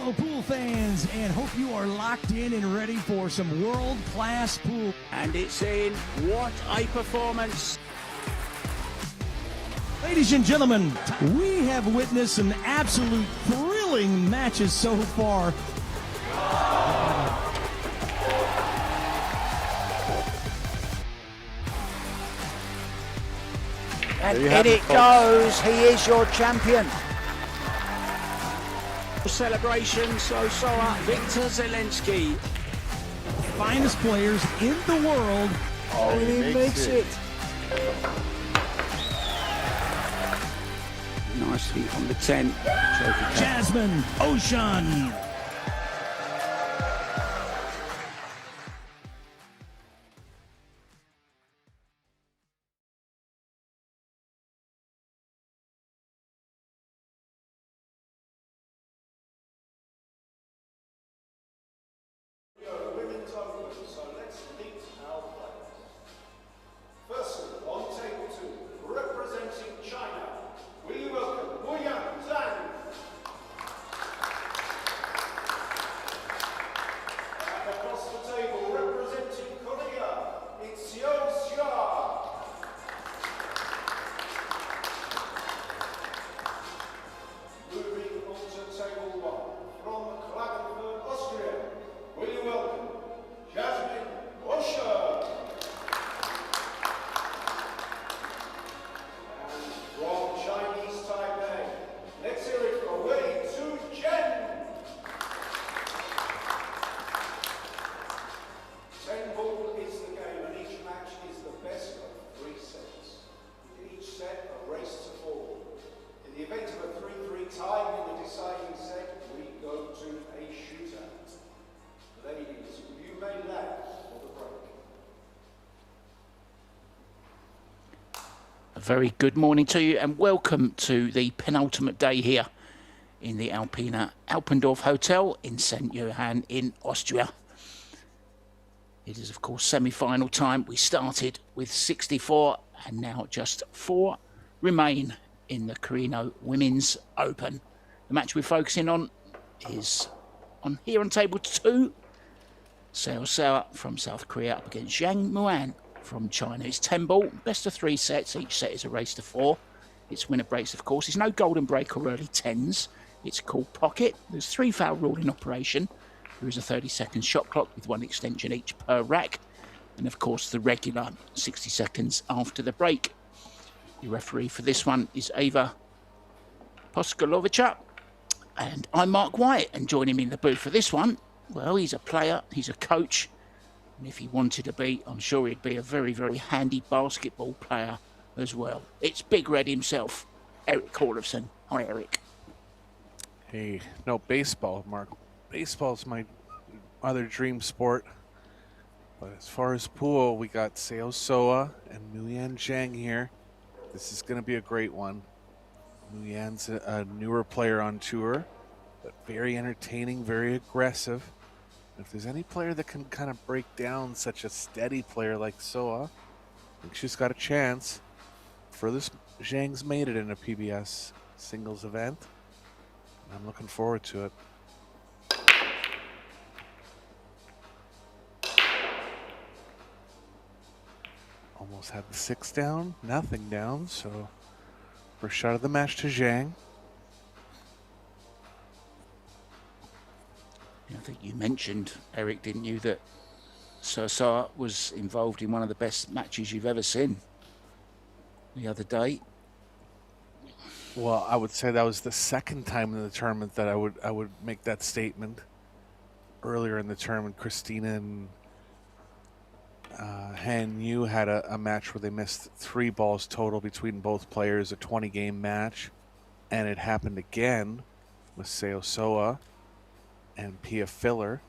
Hello, pool fans, and hope you are locked in and ready for some world-class pool. And it's in. What a performance. Ladies and gentlemen, we have witnessed some absolute thrilling matches so far. And in it goes. He is your champion. Celebration, SEOA, Victor Zelensky. Finest players in the world. Oh, he makes it. Nicely on the 10. Jasmine Ocean. So let's meet our players. Firstly, on table 2, representing China, we welcome MUYAN. And across the table, representing Korea, it's SEOA. Moving on to table 1, from Klagenfurt, Austria, we welcome Jasmine Ocean. And from Chinese Taipei, let's hear it for Wei Tu Chen. 10 ball is the game, and each match is the best of 3 sets. With each set a race to 4. In the event of a 3-3 tie in the deciding set, we go to a shootout. Ladies, you may laugh for the break. A very good morning to you and welcome to the penultimate day here in the Alpina Alpendorf Hotel in St. Johann in Austria. It is of course semi-final time. We started with 64 and now just 4 remain in the Carrinho Women's Open. The match we're focusing on is on here on table 2. SEOA from South Korea up against MUYAN from China. It's 10 ball, best of 3 sets. Each set is a race to 4. It's winner breaks, of course. It's no golden break or early 10s. It's called pocket. There's 3 foul rule in operation. There is a 30-second shot clock with 1 extension each per rack. And, of course, the regular 60 seconds after the break. The referee for this one is Eva Poskalovica. And I'm Mark White, and joining me in the booth for this one, well, he's a player, he's a coach, and if he wanted to be, I'm sure he'd be a very, very handy basketball player as well. It's Big Red himself, Eric Corlifson. Hi, Eric. Hey, no, baseball, Mark. Baseball's my other dream sport. But as far as pool, we got SEOA and MUYAN Zhang here. This is going to be a great one. MUYAN's a newer player on tour, but very entertaining, very aggressive. If there's any player that can kind of break down such a steady player like SEOA, I think she's got a chance. Furthest Zhang's made it in a PBS singles event. And I'm looking forward to it. Almost had the 6 down, nothing down, so first shot of the match to Zhang. I think you mentioned, Eric, didn't you, that SEOA was involved in one of the best matches you've ever seen the other day. Well, I would say that was the second time in the tournament that I would make that statement. Earlier in the tournament, Christina and Han Yu had a match where they missed 3 balls total between both players, a 20-game match. And it happened again with SEOA and Pia Filler.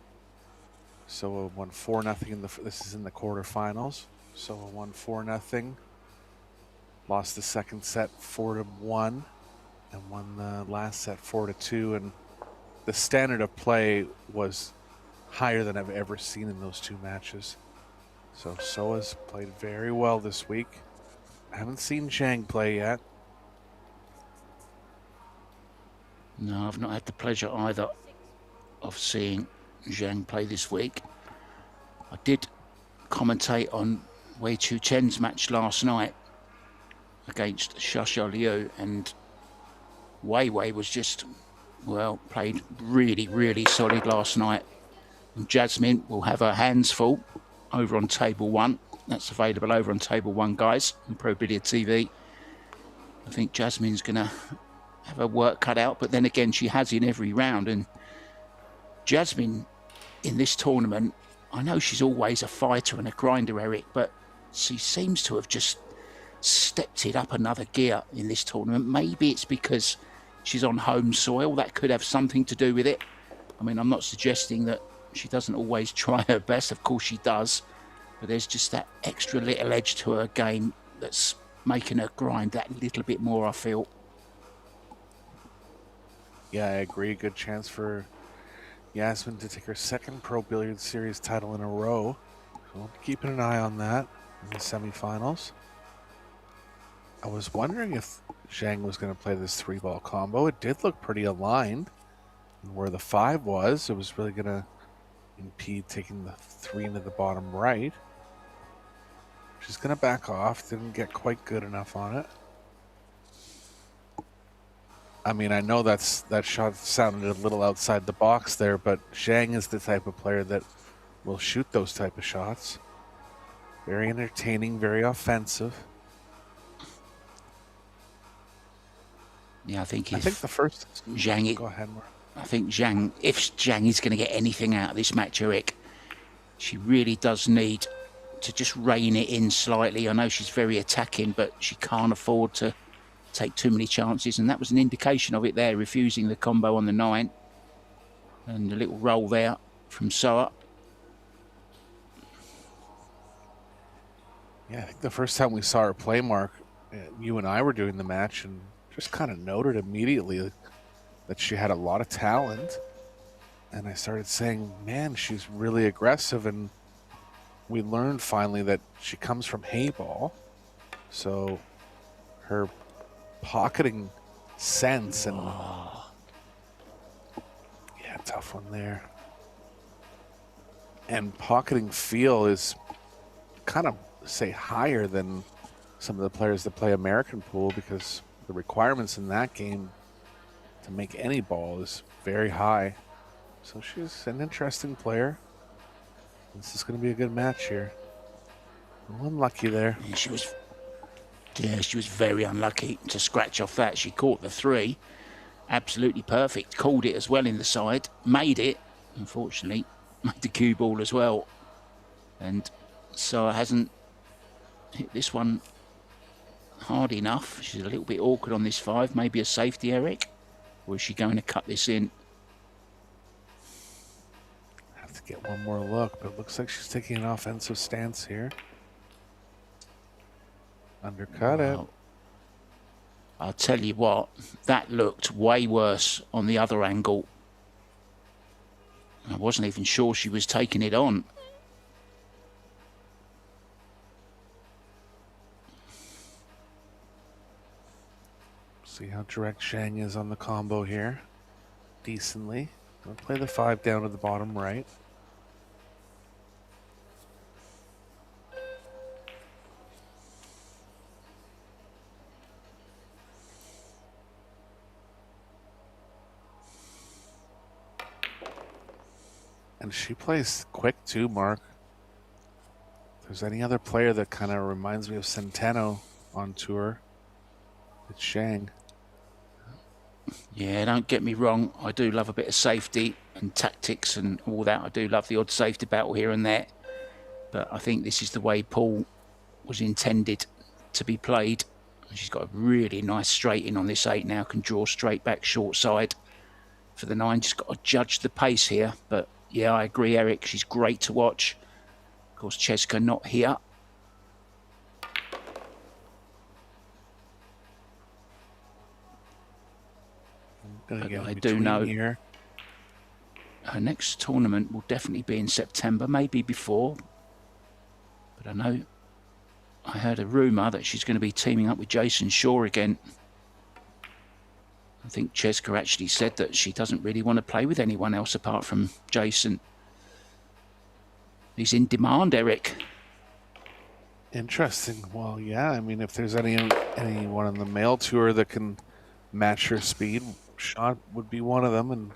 SEOA won 4-0 this is in the quarterfinals. SEOA won 4-0. Lost the second set 4-1 and won the last set 4-2. And the standard of play was higher than I've ever seen in those 2 matches. So SEOA's played very well this week. I haven't seen Zhang play yet. No, I've not had the pleasure either. of seeing Zhang play this week. I did commentate on Wei Chu Chen's match last night against Shasha Liu, and Wei was just, well, played really, really solid last night. And Jasmine will have her hands full over on table 1. That's available over on table 1, guys, on Pro Billiard TV. I think Jasmine's going to have her work cut out, but then again, she has in every round. And Jasmine in this tournament, I know she's always a fighter and a grinder, Eric, but she seems to have just stepped it up another gear in this tournament. Maybe it's because she's on home soil. That could have something to do with it. I mean, I'm not suggesting that she doesn't always try her best. Of course she does. But there's just that extra little edge to her game that's making her grind that little bit more, I feel. Yeah, I agree. Good chance for Yasmin to take her second Pro Billiard Series title in a row. So we'll be keeping an eye on that in the semifinals. I was wondering if Zhang was going to play this 3-ball combo. It did look pretty aligned. And where the 5 was, it was really going to impede taking the 3 into the bottom right. She's going to back off. Didn't get quite good enough on it. I mean, I know that shot sounded a little outside the box there, but Zhang is the type of player that will shoot those type of shots. Very entertaining, very offensive. Yeah, I think the first Zhang. Go ahead, Mark. I think Zhang, if Zhang is going to get anything out of this match, Eric, she really does need to just rein it in slightly. I know she's very attacking, but she can't afford to take too many chances, and that was an indication of it there, refusing the combo on the 9. And a little roll there from SEOA. Yeah, I think the first time we saw her play, Mark, you and I were doing the match and just kind of noted immediately that she had a lot of talent. And I started saying, man, she's really aggressive. And we learned finally that she comes from Hayball. So her pocketing sense and... Yeah, tough one there. And pocketing feel is kind of, say, higher than some of the players that play American pool, because the requirements in that game to make any ball is very high. So she's an interesting player. This is going to be a good match here. Unlucky there. Yeah, she was very unlucky to scratch off that. She caught the 3. Absolutely perfect. Called it as well in the side. Made it. Unfortunately, made the cue ball as well. And so hasn't hit this one hard enough. She's a little bit awkward on this 5. Maybe a safety, Eric? Or is she going to cut this in? Have to get one more look, but it looks like she's taking an offensive stance here. Undercut it. I'll tell you what, that looked way worse on the other angle. I wasn't even sure she was taking it on. See how direct Zhang is on the combo here. Decently. Gonna play the 5 down to the bottom right. And she plays quick too, Mark. If there's any other player that kind of reminds me of Centeno on tour, it's Zhang. Yeah, don't get me wrong. I do love a bit of safety and tactics and all that. I do love the odd safety battle here and there. But I think this is the way pool was intended to be played. She's got a really nice straight in on this 8 now. Can draw straight back short side for the 9. Just got to judge the pace here. But yeah, I agree, Eric. She's great to watch. Of course, Cheska not here. I do know here. Her next tournament will definitely be in September, maybe before. But I know I heard a rumour that she's going to be teaming up with Jason Shaw again. I think Cheska actually said that she doesn't really want to play with anyone else apart from Jason. He's in demand, Eric. Interesting. Well, yeah. I mean, if there's anyone on the male tour that can match her speed, Sean would be one of them. And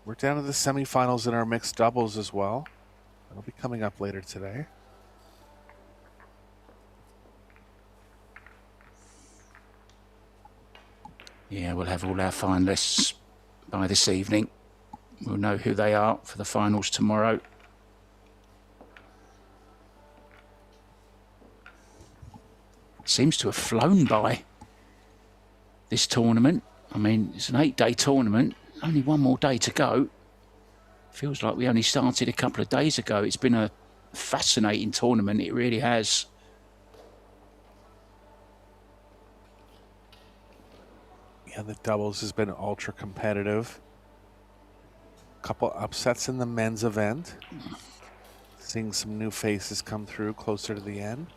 we're down to the semifinals in our mixed doubles as well. That'll be coming up later today. Yeah, we'll have all our finalists by this evening. We'll know who they are for the finals tomorrow. Seems to have flown by this tournament. I mean, it's an 8-day tournament. Only one more day to go. Feels like we only started a couple of days ago. It's been a fascinating tournament. It really has. Yeah, the doubles has been ultra competitive. Couple upsets in the men's event. Seeing some new faces come through closer to the end.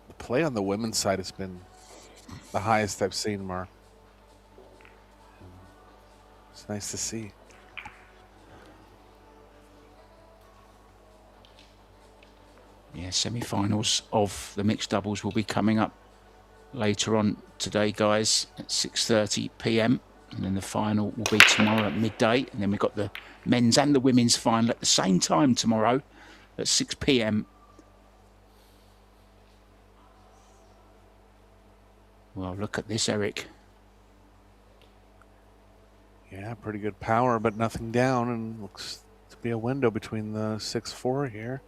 The play on the women's side has been the highest I've seen, Mark. It's nice to see. Yeah, semi-finals of the mixed doubles will be coming up later on today, guys, at 6:30 p.m. And then the final will be tomorrow at midday. And then we've got the men's and the women's final at the same time tomorrow at 6 p.m. Well, look at this, Eric. Yeah, pretty good power, but nothing down, and looks to be a window between the 6-4 here.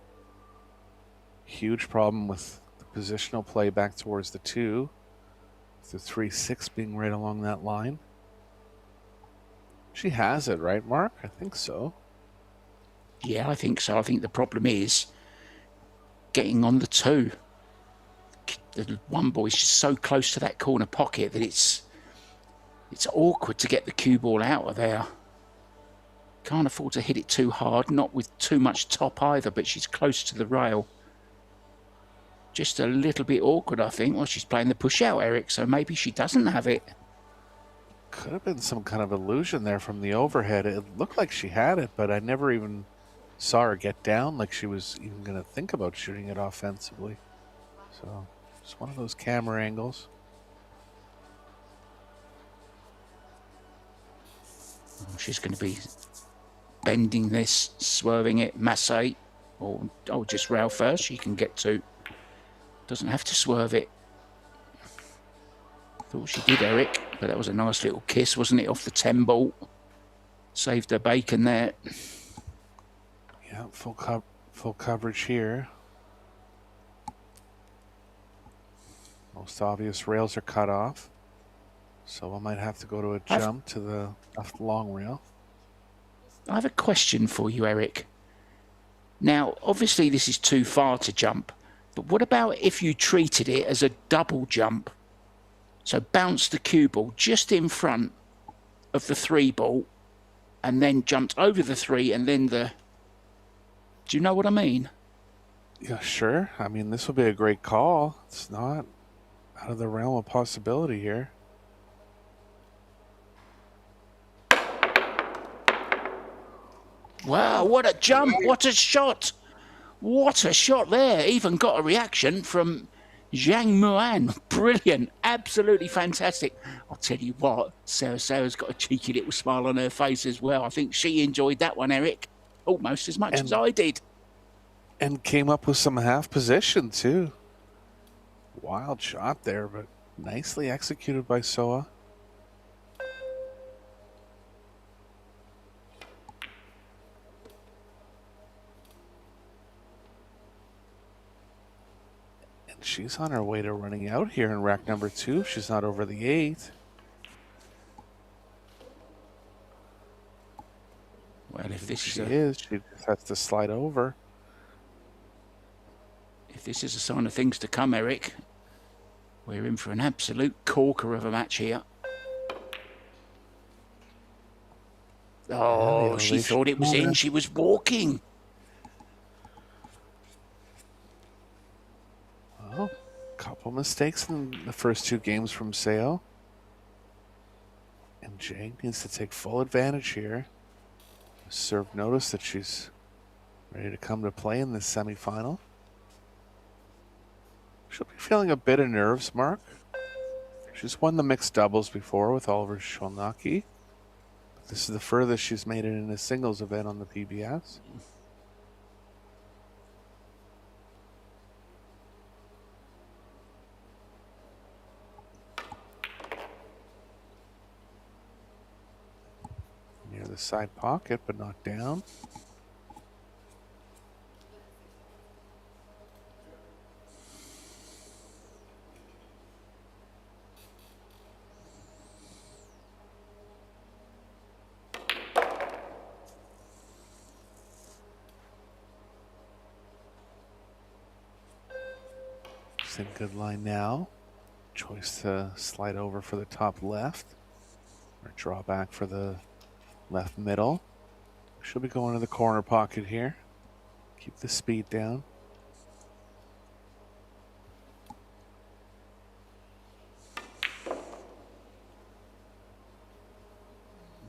Huge problem with the positional play back towards the 2. The 3-6 being right along that line. She has it, right, Mark? I think so. Yeah, I think so. I think the problem is getting on the 2. The one ball is just so close to that corner pocket that it's awkward to get the cue ball out of there. Can't afford to hit it too hard, not with too much top either, but she's close to the rail. Just a little bit awkward, I think. Well, she's playing the push out, Eric, so maybe she doesn't have it. Could have been some kind of illusion there from the overhead. It looked like she had it, but I never even saw her get down like she was even going to think about shooting it offensively. So, just one of those camera angles. She's going to be bending this, swerving it, masse, or just rail first. She can get to. Doesn't have to swerve it. Thought she did, Eric, but that was a nice little kiss, wasn't it, off the 10 ball? Saved her bacon there. Yeah, full coverage here. Most obvious rails are cut off. So I might have to go to a jump to the left long rail. I have a question for you, Eric. Now, obviously this is too far to jump, but what about if you treated it as a double jump? So bounce the cue ball just in front of the 3 ball and then jumped over the 3 and then the... Do you know what I mean? Yeah, sure. I mean, this would be a great call. It's not out of the realm of possibility here. Wow, what a jump, what a shot. What a shot there. Even got a reaction from Zhang Muan. Brilliant, absolutely fantastic. I'll tell you what, Sarah's got a cheeky little smile on her face as well. I think she enjoyed that one, Eric, almost as much as I did. And came up with some half position, too. Wild shot there, but nicely executed by SEOA. And she's on her way to running out here in rack number 2. She's not over the 8. Well, if this she just has to slide over. If this is a sign of things to come, Eric, we're in for an absolute corker of a match here. Oh, she thought it was in. She was walking. Well, Couple mistakes in the first two games from Seo. And Jang needs to take full advantage here. Serve notice that she's ready to come to play in this semifinal. She'll be feeling a bit of nerves, Mark. She's won the mixed doubles before with Oliver Sholnaki. But this is the furthest she's made it in a singles event on the PBS. Near the side pocket, but not down. In good line now. Choice to slide over for the top left. Or draw back for the left middle. She'll be going to the corner pocket here. Keep the speed down.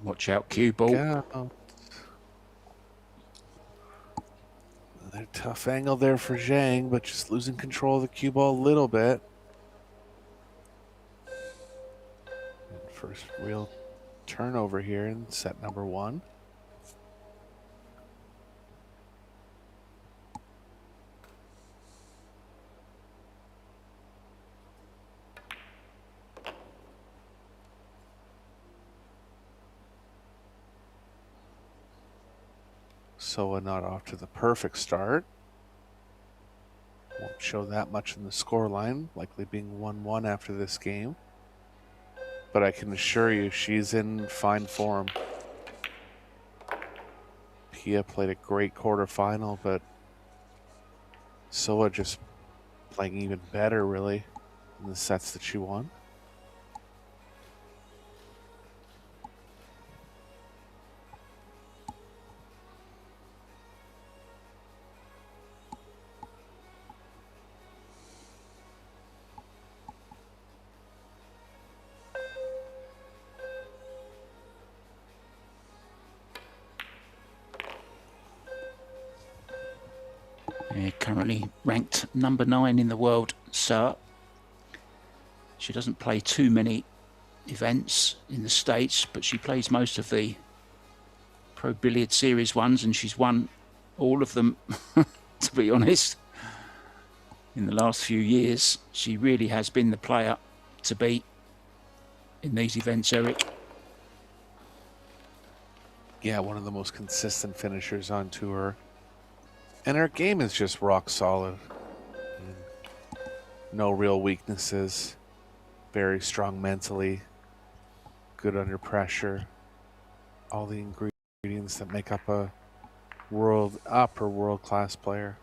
Watch out, cue ball. Yeah. Another tough angle there for Zhang, but just losing control of the cue ball a little bit. And first real turnover here in set number one. SEOA not off to the perfect start. Won't show that much in the scoreline, likely being 1-1 after this game. But I can assure you she's in fine form. Pia played a great quarterfinal, but SEOA just playing even better, really, in the sets that she won. Currently ranked number 9 in the world, so she doesn't play too many events in the States, but she plays most of the Pro Billiard Series ones, and she's won all of them, to be honest. In the last few years, she really has been the player to beat in these events, Eric. Yeah, one of the most consistent finishers on tour. And her game is just rock solid. No real weaknesses. Very strong mentally. Good under pressure. All the ingredients that make up a world-class player.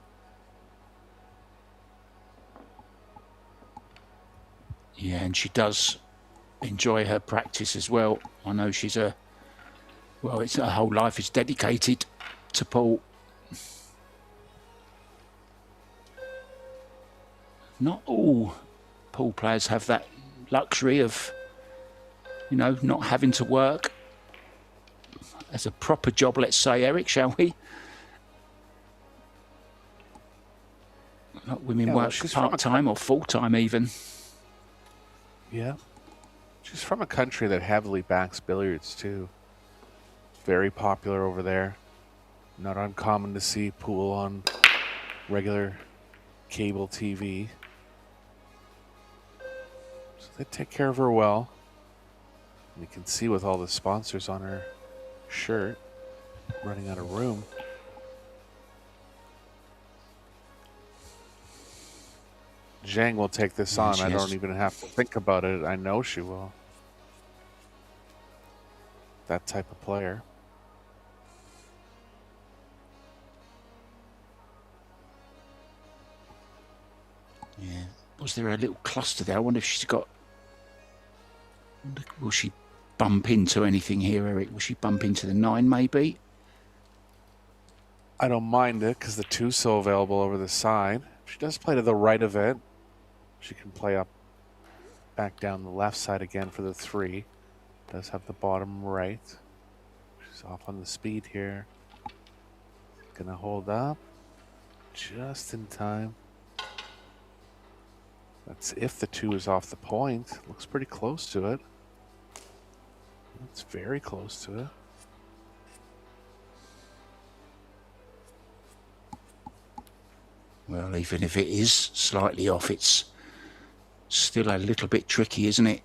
Yeah, and she does enjoy her practice as well. I know she's her whole life is dedicated to pool. Not all pool players have that luxury of, you know, not having to work as a proper job, let's say, Eric, shall we? Not women work part-time or full-time even. Yeah. She's from a country that heavily backs billiards, too. Very popular over there. Not uncommon to see pool on regular cable TV. So they take care of her well. And you can see with all the sponsors on her shirt, running out of room. Zhang will take this on. I don't even have to think about it. I know she will. That type of player. Yeah. Was there a little cluster there? I wonder if she's got... Will she bump into anything here, Eric? Will she bump into the 9, maybe? I don't mind it because the 2's so available over the side. If she does play to the right of it, She can play up, back down the left side again for the 3. Does have the bottom right. She's off on the speed here. Gonna hold up just in time. That's if the 2 is off the point. Looks pretty close to it. It's very close to it. Well, even if it is slightly off, it's still a little bit tricky, isn't it?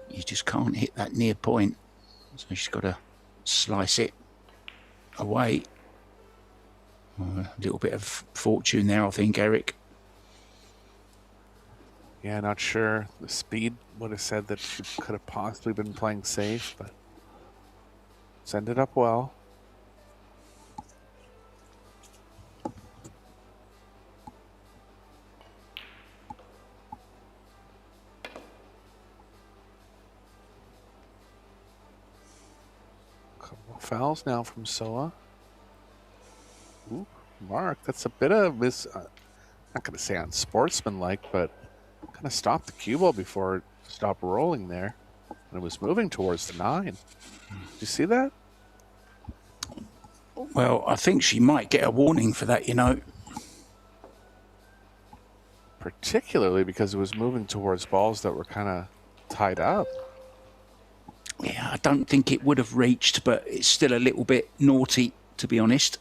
You just can't hit that near point. So she's got to slice it away. A little bit of fortune there, I think, Eric. Yeah, not sure. The speed would have said that she could have possibly been playing safe, but it's ended up well. Couple fouls now from SEOA. Ooh, Mark, that's a bit of not going to say unsportsmanlike, but kind of stopped the cue ball before it stopped rolling there. And it was moving towards the 9. Did you see that? Well, I think she might get a warning for that, you know. Particularly because it was moving towards balls that were kind of tied up. Yeah, I don't think it would have reached, but it's still a little bit naughty, to be honest.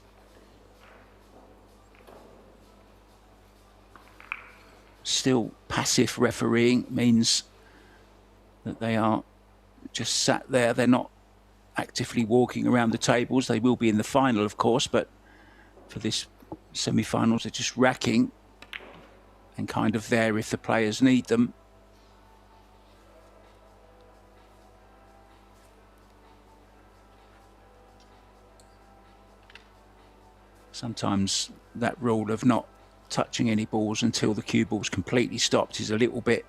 Still, passive refereeing means that they are just sat there. They're not actively walking around the tables. They will be in the final, of course, but for this semi-finals, they're just racking and kind of there if the players need them. Sometimes that rule of not touching any balls until the cue ball's completely stopped is a little bit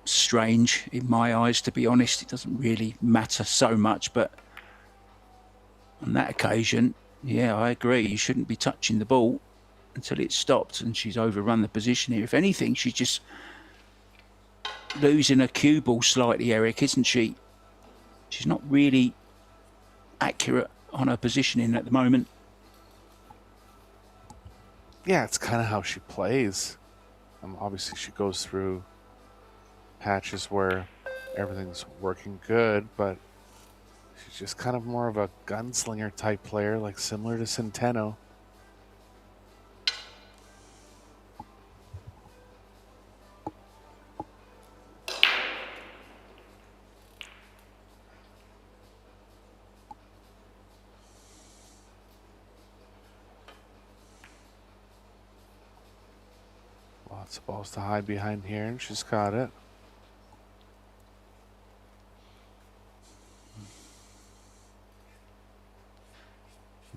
strange in my eyes, to be honest. It doesn't really matter so much, but on that occasion, yeah, I agree. You shouldn't be touching the ball until it's stopped, and she's overrun the position here. If anything, she's just losing her cue ball slightly, Eric, isn't she? She's not really accurate on her positioning at the moment. Yeah, it's kind of how she plays. Obviously, she goes through patches where everything's working good, but she's just kind of more of a gunslinger type player, like similar to Centeno. Lots of balls to hide behind here, and she's got it.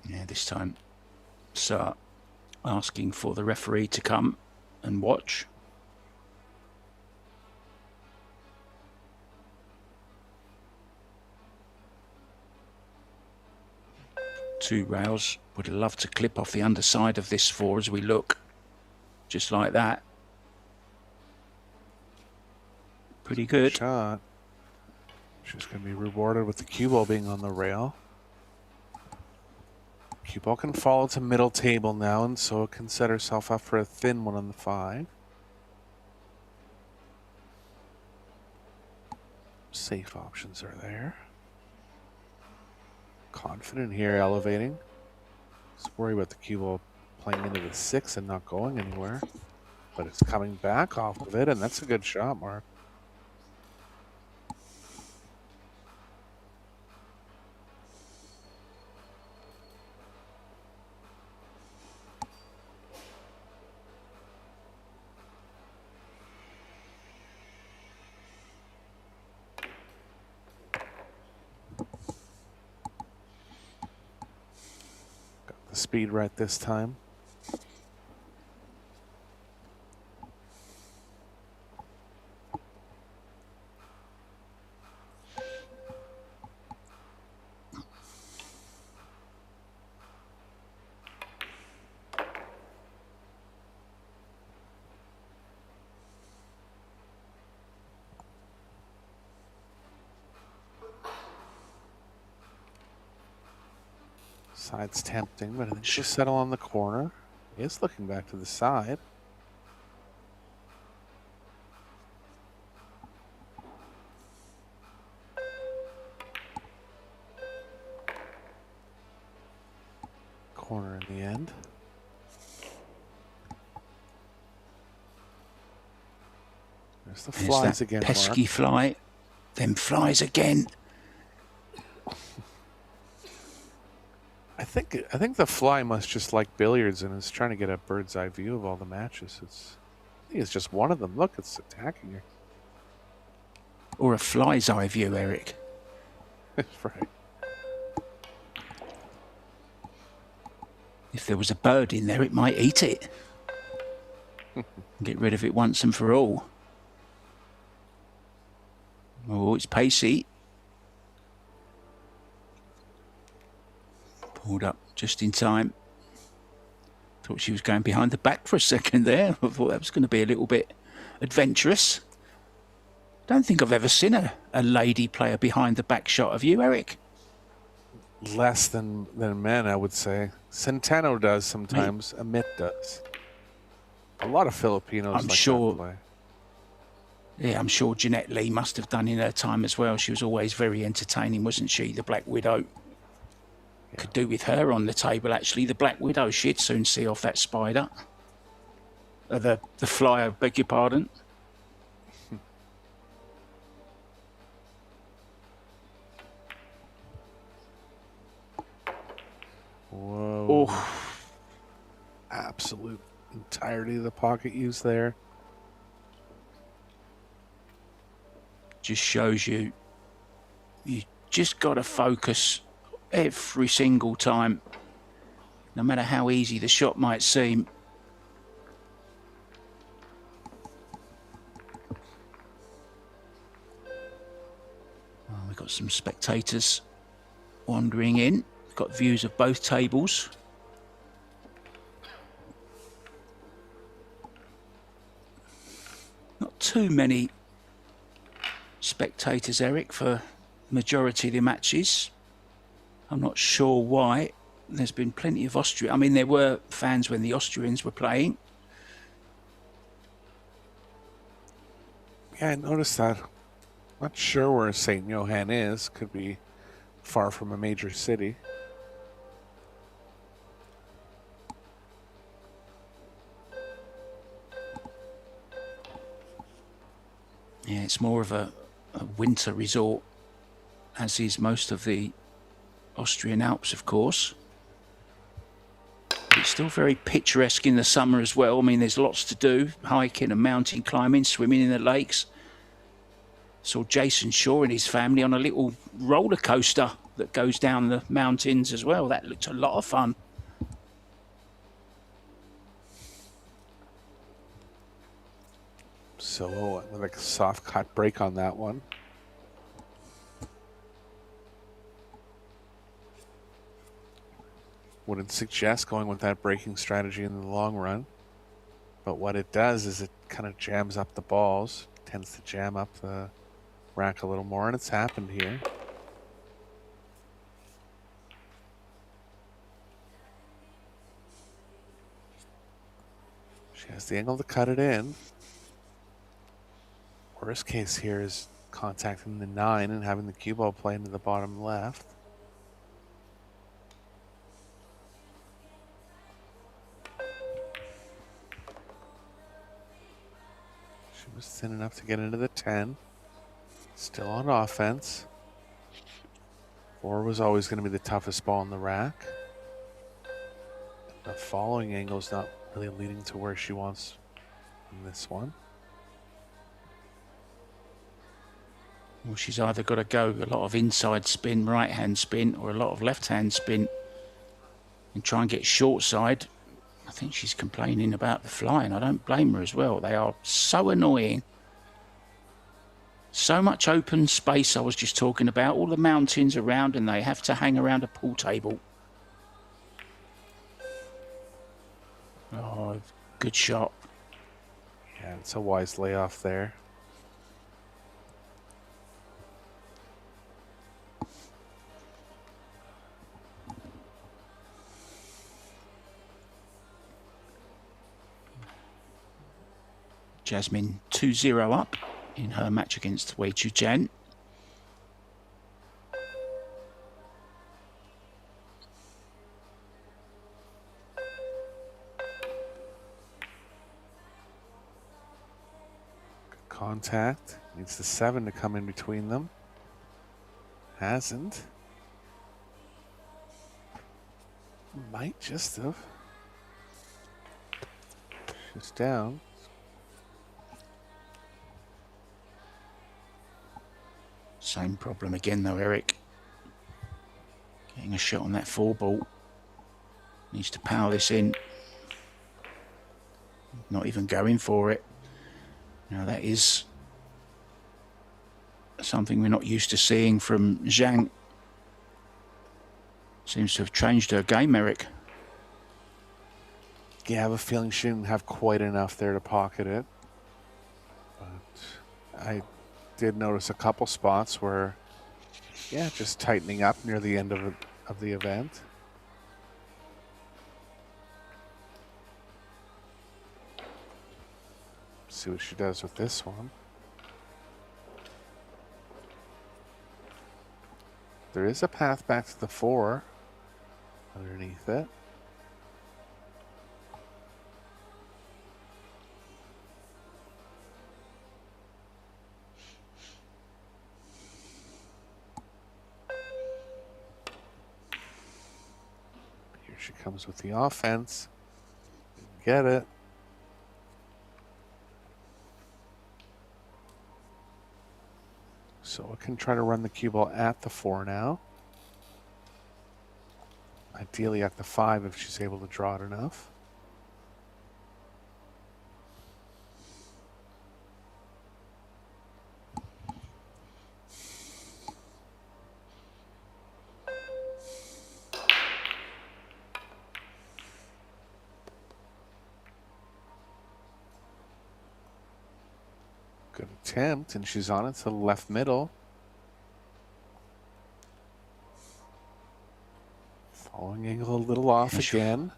Yeah, this time, so asking for the referee to come and watch. Two rails. Would love to clip off the underside of this 4 as we look. Just like that. Pretty good. Shot. She's going to be rewarded with the cue ball being on the rail. Cue ball can fall to middle table now, and so it can set herself up for a thin one on the 5. Safe options are there. Confident here, elevating. Just worry about the cue ball playing into the 6 and not going anywhere. But it's coming back off of it, and that's a good shot, Mark. Speed right this time. Side's tempting, but I think she'll settle on the corner. He is looking back to the side. Corner in the end. There's the There's flies that again, pesky Mark. fly. Them flies again. I think the fly must just like billiards and is trying to get a bird's eye view of all the matches. I think it's just one of them. Look, it's attacking her. Or a fly's eye view, Eric. Right. If there was a bird in there, it might eat it. Get rid of it once and for all. Oh, it's pacey. Pulled up just in time. Thought she was going behind the back for a second there. I thought that was going to be a little bit adventurous. Don't think I've ever seen a lady play a behind the back shot of you, Eric. Less than men, I would say. Centeno does sometimes. Amit does. A lot of Filipinos I'm like sure. that play. Yeah, I'm sure Jeanette Lee must have done in her time as well. She was always very entertaining, wasn't she? The Black Widow. Yeah. Could do with her on the table, actually. The Black Widow, she'd soon see off that spider. The fly, I beg your pardon. Whoa. Oh. Absolute entirety of the pocket use there. Just shows you just got to focus every single time, no matter how easy the shot might seem. Oh, we've got some spectators wandering in. We've got views of both tables. Not too many spectators, Eric, for majority of the matches. I'm not sure why. There's been plenty of Austria. I mean, there were fans when the Austrians were playing. Yeah, I noticed that. Not sure where St. Johann is. Could be far from a major city. Yeah, it's more of a winter resort, as is most of the Austrian Alps, of course. But it's still very picturesque in the summer as well. I mean, there's lots to do, hiking and mountain climbing, swimming in the lakes. Saw Jason Shaw and his family on a little roller coaster that goes down the mountains as well. That looked a lot of fun. So, like a soft cut break on that one. Wouldn't suggest going with that breaking strategy in the long run. But what it does is it kind of jams up the balls, tends to jam up the rack a little more, and it's happened here. She has the angle to cut it in. Worst case here is contacting the 9 and having the cue ball play into the bottom left. She was thin enough to get into the 10. Still on offense. 4 was always going to be the toughest ball in the rack. The following angle is not really leading to where she wants in this one. Well, she's either got to go a lot of inside spin, right-hand spin, or a lot of left-hand spin and try and get short side. I think she's complaining about the fly, and I don't blame her as well. They are so annoying. So much open space I was just talking about. All the mountains around, and they have to hang around a pool table. Oh, good shot. Yeah, it's a wise layoff there. Jasmine 2-0 up in her match against Wei Chu Jen. Contact. Needs the 7 to come in between them. Hasn't. Might just have. She's down. Same problem again though, Eric. Getting a shot on that 4 ball. Needs to power this in. Not even going for it. Now that is something we're not used to seeing from Zhang. Seems to have changed her game, Eric. Yeah, I have a feeling she didn't have quite enough there to pocket it. But I did notice a couple spots where, yeah, just tightening up near the end of the event. See what she does with this one. There is a path back to the 4 underneath it. Here she comes with the offense. Get it. So I can try to run the cue ball at the 4 now. Ideally at the 5 if she's able to draw it enough. Good attempt, and she's on it to the left middle. Following angle a little off again.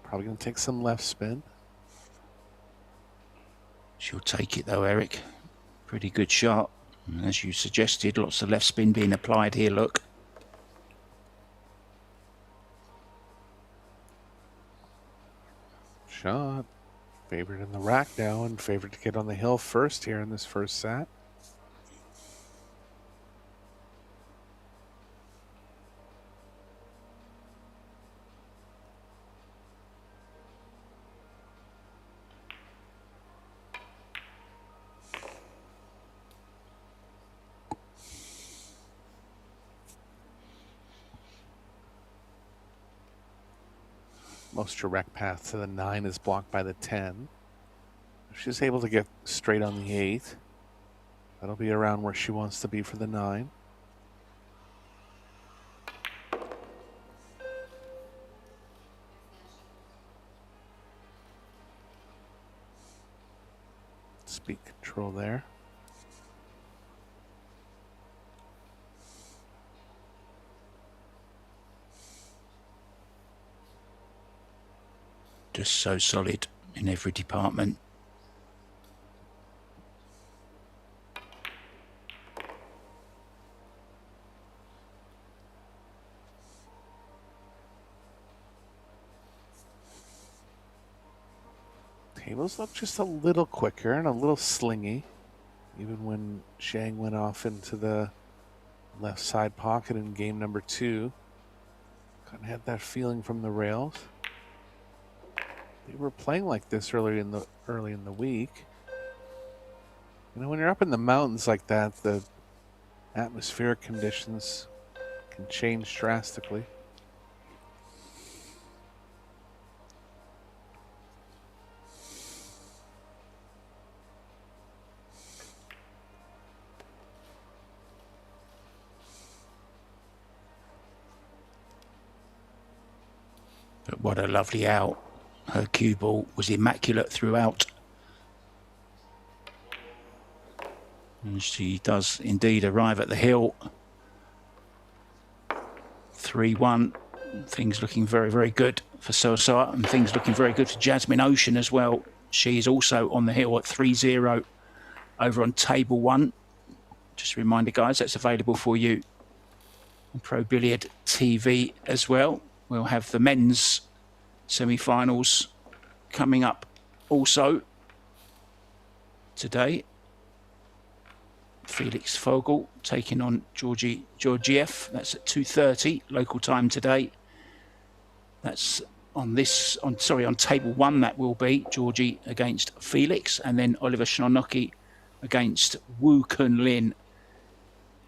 Probably going to take some left spin. She'll take it though, Eric. Pretty good shot. And as you suggested, lots of left spin being applied here, look. Shot. Favored in the rack now and favored to get on the hill first here in this first set. Most direct path to the 9 is blocked by the 10. If she's able to get straight on the 8, that'll be around where she wants to be for the 9. Speed control there. Just so solid in every department. Tables look just a little quicker and a little slingy. Even when Zhang went off into the left side pocket in game number 2. Kind of had that feeling from the rails. They were playing like this early in the week. You know, when you're up in the mountains like that, the atmospheric conditions can change drastically. But what a lovely out. Her cue ball was immaculate throughout. And she does indeed arrive at the hill. 3-1. Things looking very, very good for SEOA, and things looking very good for Jasmine Ocean as well. She is also on the hill at 3-0 over on table 1. Just a reminder, guys, that's available for you on Pro Billiard TV as well. We'll have the men's semi-finals coming up also today. Felix Fogel taking on Georgiev. That's at 2:30 local time today. That's on table 1. That will be Georgie against Felix, and then Oliver Schnonocki against Wu Kunlin.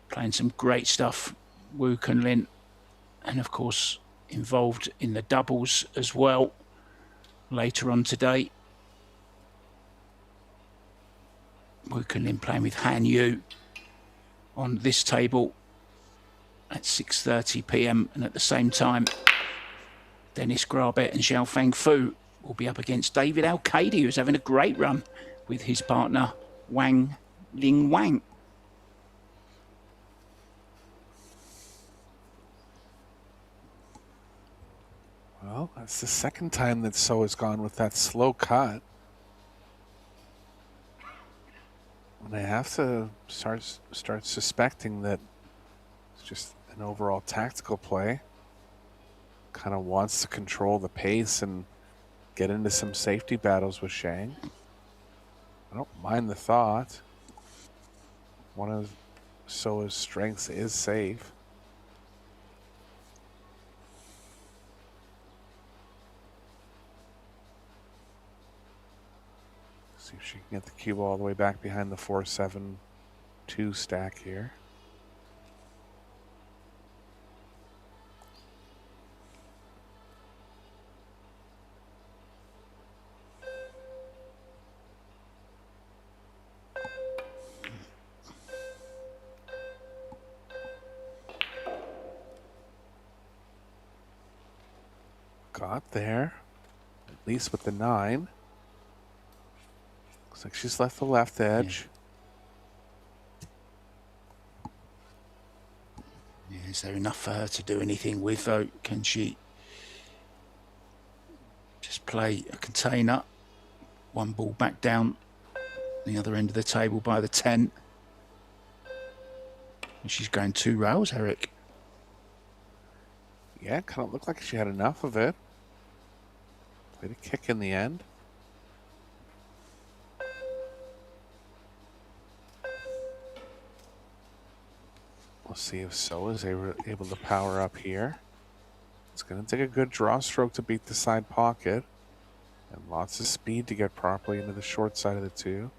Playing some great stuff, Wu Kunlin, and of course involved in the doubles as well later on today. Wu Kunlin playing with Han Yu on this table at 6:30 p.m. and at the same time Dennis Grabet and Xiaofeng Fu will be up against David Al-Qaidi, who's having a great run with his partner Wang Ling Wang. Well, that's the second time that SEOA's gone with that slow cut. And they have to start suspecting that it's just an overall tactical play. Kind of wants to control the pace and get into some safety battles with Zhang. I don't mind the thought. One of SEOA's strengths is save. See if she can get the cube all the way back behind the 4-7-2 stack here. Got there, at least with the 9. Looks like she's left the left edge. Yeah, is there enough for her to do anything with, though? Can she just play a container? One ball back down the other end of the table by the 10. And she's going 2 rails, Eric. Yeah, kind of looked like she had enough of it. Played a kick in the end. We'll see if SEOA is able to power up here. It's going to take a good draw stroke to beat the side pocket. And lots of speed to get properly into the short side of the 2.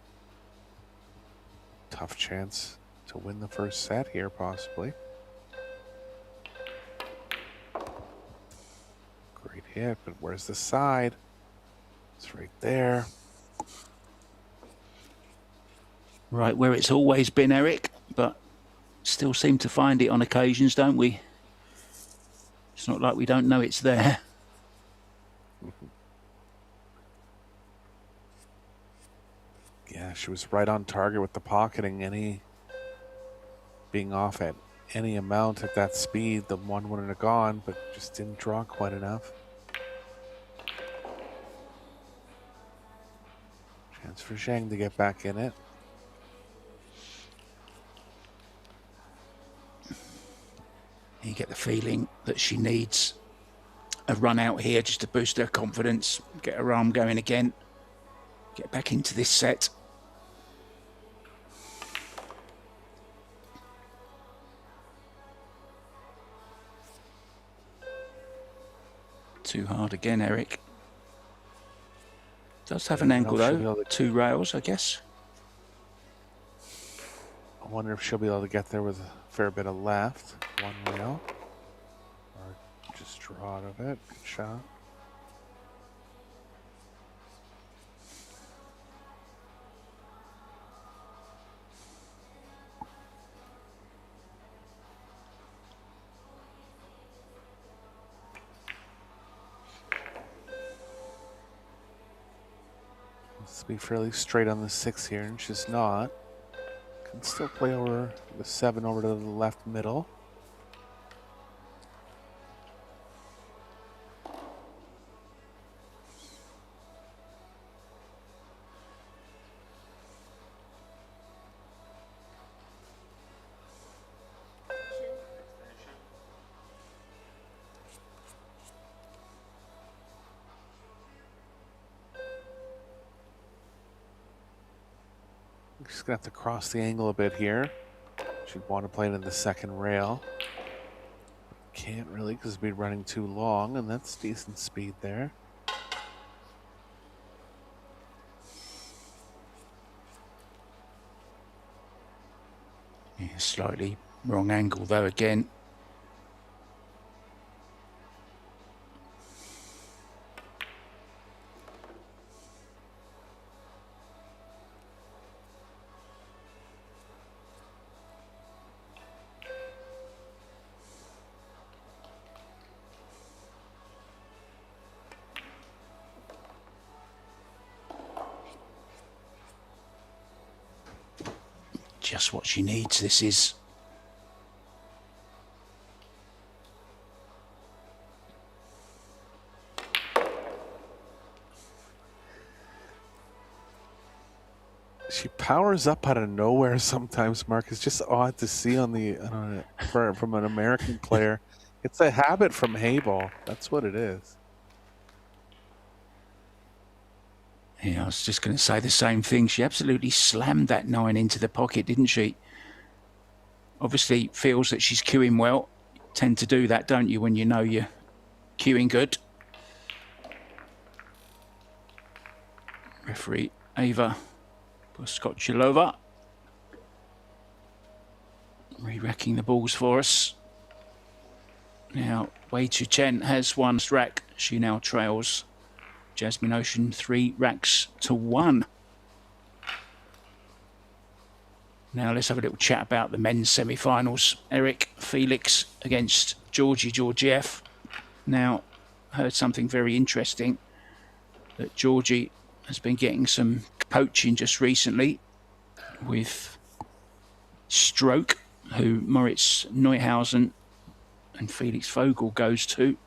Tough chance to win the first set here, possibly. Great hit, but where's the side? It's right there. Right where it's always been, Eric, but still seem to find it on occasions, don't we? It's not like we don't know it's there. Yeah, she was right on target with the pocketing. Being off at any amount at that speed, the 1 wouldn't have gone, but just didn't draw quite enough. Chance for Zhang to get back in it. You get the feeling that she needs a run out here just to boost her confidence, get her arm going again, get back into this set. Too hard again, Eric. Does have an angle though, 2 rails, I guess. I wonder if she'll be able to get there with a fair bit of left. 1 rail. Or just draw out of it. Good shot. Let's be fairly straight on the 6 here, and she's not. Can still play over the 7 over to the left middle. She's going to have to cross the angle a bit here. She'd want to play it in the second rail. Can't really because it'd be running too long, and that's decent speed there. Yeah, slightly wrong angle though again. Just what she needs, this is. She powers up out of nowhere sometimes, Mark. It's just odd to see on the from an American player. It's a habit from Hayball. That's what it is. Yeah, I was just going to say the same thing. She absolutely slammed that 9 into the pocket, didn't she? Obviously feels that she's cueing well. You tend to do that, don't you, when you know you're cueing good. Referee Ava Poskochelova re-racking the balls for us. Now, Wei Chu Chen has one rack. She now trails Jasmine Ocean 3 racks to 1. Now let's have a little chat about the men's semi-finals. Eric Felix against Georgie Georgiev. Now, heard something very interesting, that Georgie has been getting some coaching just recently with Stroke, who Moritz Neuhausen and Felix Vogel goes to.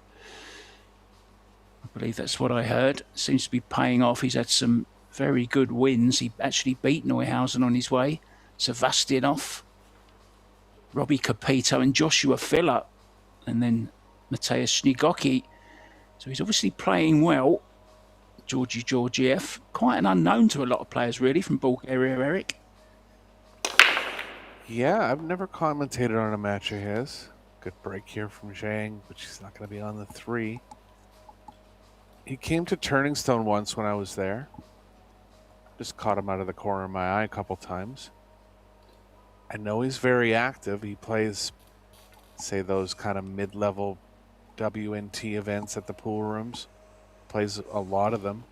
I believe that's what I heard. Seems to be paying off. He's had some very good wins. He actually beat Neuhausen on his way. Sebastianov, Robbie Capito and Joshua Filler, and then Mateusz Śnigoki. So he's obviously playing well. Georgie Georgiev, quite an unknown to a lot of players really from Bulgaria, Eric. Yeah, I've never commentated on a match of his. Good break here from Zhang, but she's not going to be on the 3. He came to Turning Stone once when I was there. Just caught him out of the corner of my eye a couple times. I know he's very active. He plays, say, those kind of mid-level WNT events at the pool rooms. Plays a lot of them.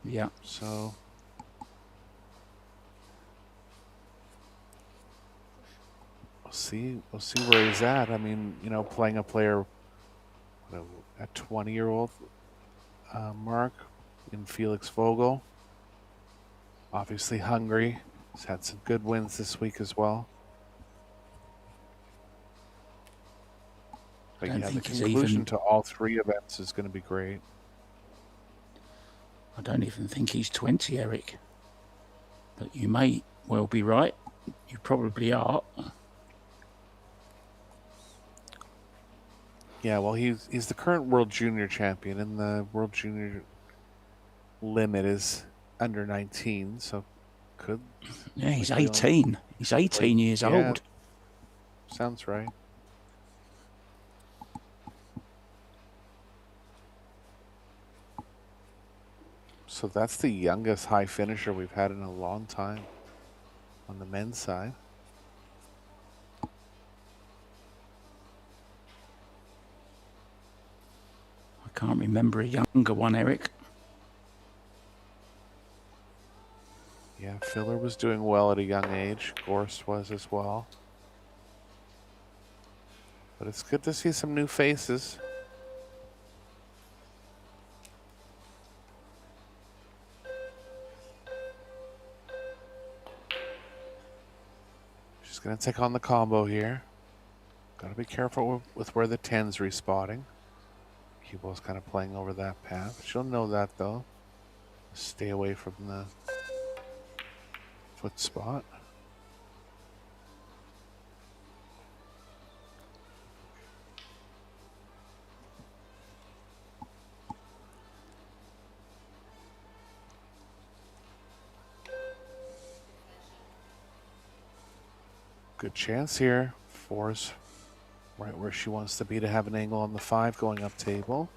Yeah. So we'll see where he's at. I mean, you know, playing a player, a 20-year-old Mark in Felix Vogel. Obviously hungry. He's had some good wins this week as well. But yeah, the conclusion to all 3 events is going to be great. I don't even think he's 20, Eric. But you may well be right. You probably are. Yeah, well, he's the current World Junior champion, and the World Junior limit is under 19, so could... Yeah, he's 18. He's 18 years old. Sounds right. So that's the youngest high finisher we've had in a long time on the men's side. I can't remember a younger one, Eric. Yeah, Filler was doing well at a young age. Gorst was as well. But it's good to see some new faces. She's going to take on the combo here. Got to be careful with where the 10's respotting. Cubo's kind of playing over that path. She'll know that, though. Stay away from the foot spot. Good chance here. 4's right where she wants to be to have an angle on the 5 going up table.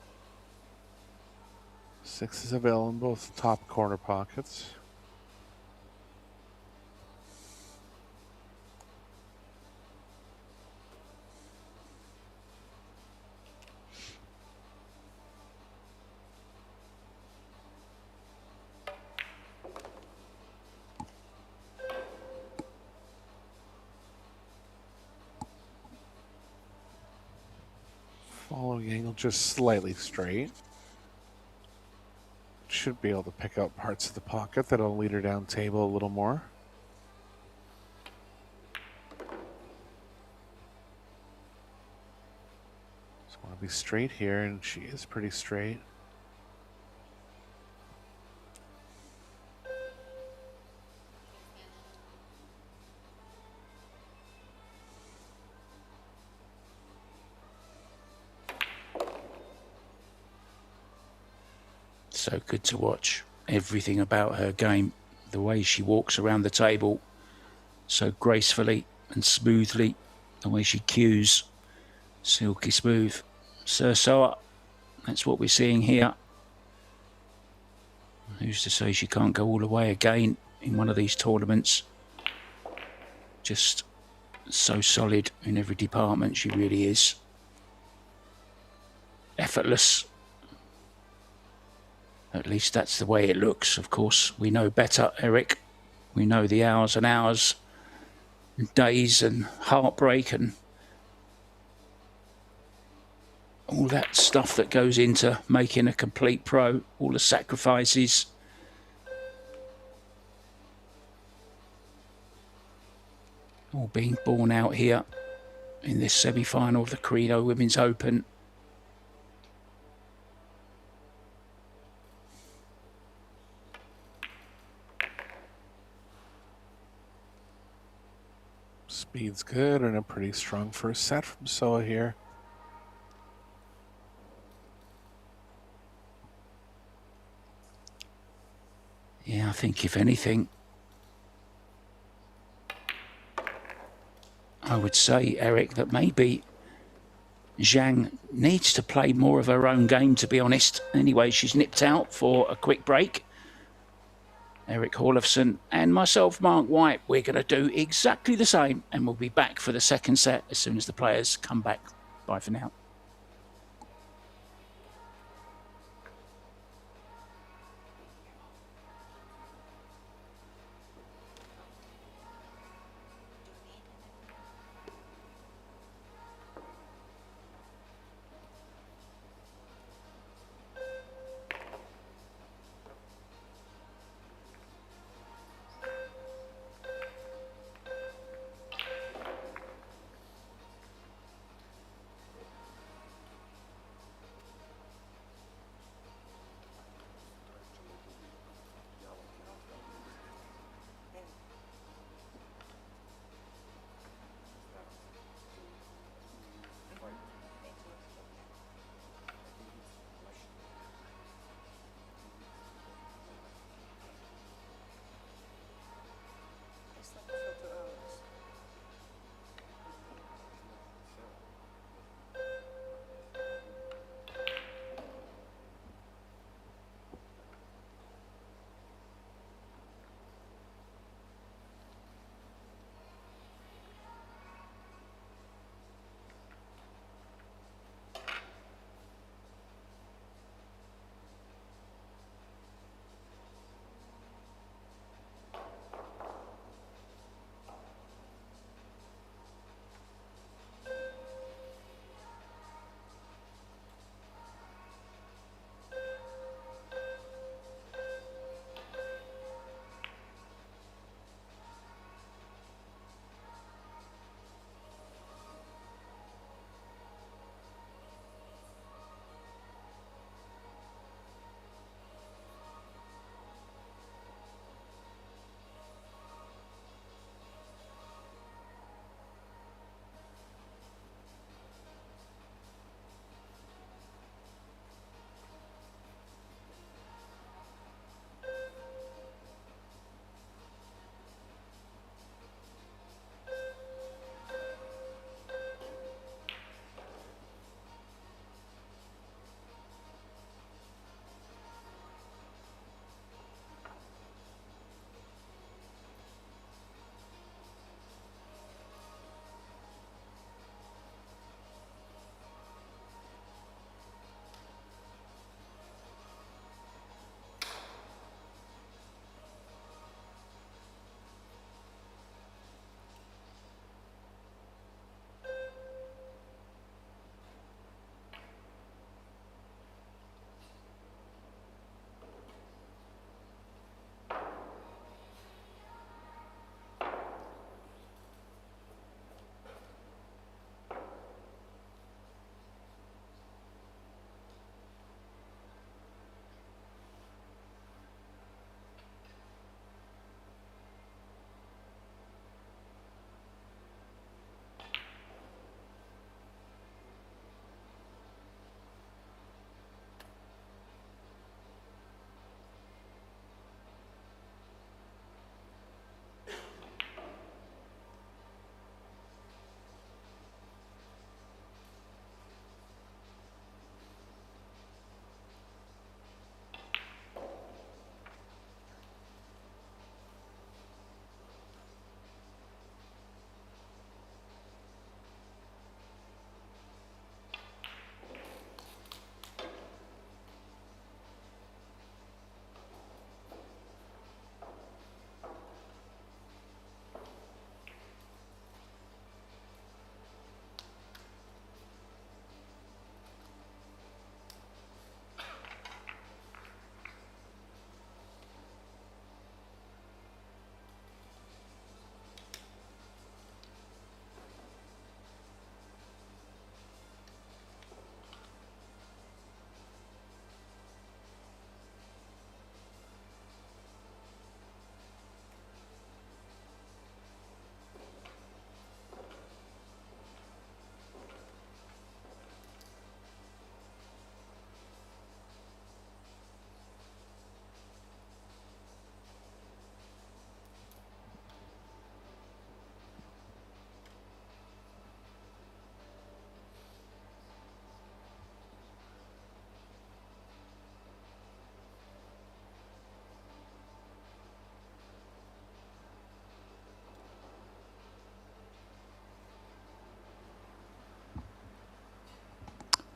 6 is available in both top corner pockets. Following angle just slightly straight. Should be able to pick out parts of the pocket that'll lead her down table a little more. Just want to be straight here, and she is pretty straight. So good to watch. Everything about her game, the way she walks around the table so gracefully and smoothly, the way she cues, silky smooth. SEOA, that's what we're seeing here. Who's to say she can't go all the way again in one of these tournaments? Just so solid in every department, she really is. Effortless. At least that's the way it looks. Of course, we know better, Eric. We know the hours and hours, and days and heartbreak and all that stuff that goes into making a complete pro, all the sacrifices. All being borne out here in this semi-final of the Carrinho Women's Open. Speed's good and a pretty strong first set from SEOA here. Yeah, I think if anything, I would say, Eric, that maybe Zhang needs to play more of her own game, to be honest. Anyway, she's nipped out for a quick break. Eric Horlofson and myself, Mark White, we're going to do exactly the same, and we'll be back for the second set as soon as the players come back. Bye for now.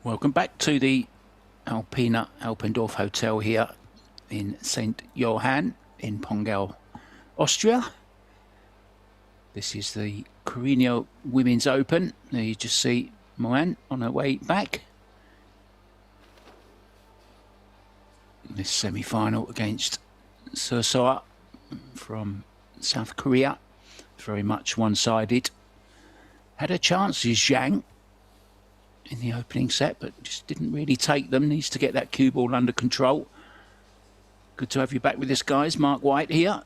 Welcome back to the Alpina Alpendorf Hotel here in St. Johann in Pongau, Austria. This is the Carrinho Women's Open. There you just see MUYAN on her way back. This semi-final against SEOA from South Korea. Very much one-sided. Had her chances, Zhang, in the opening set, but just didn't really take them. Needs to get that cue ball under control. Good to have you back with us, guys. Mark White here.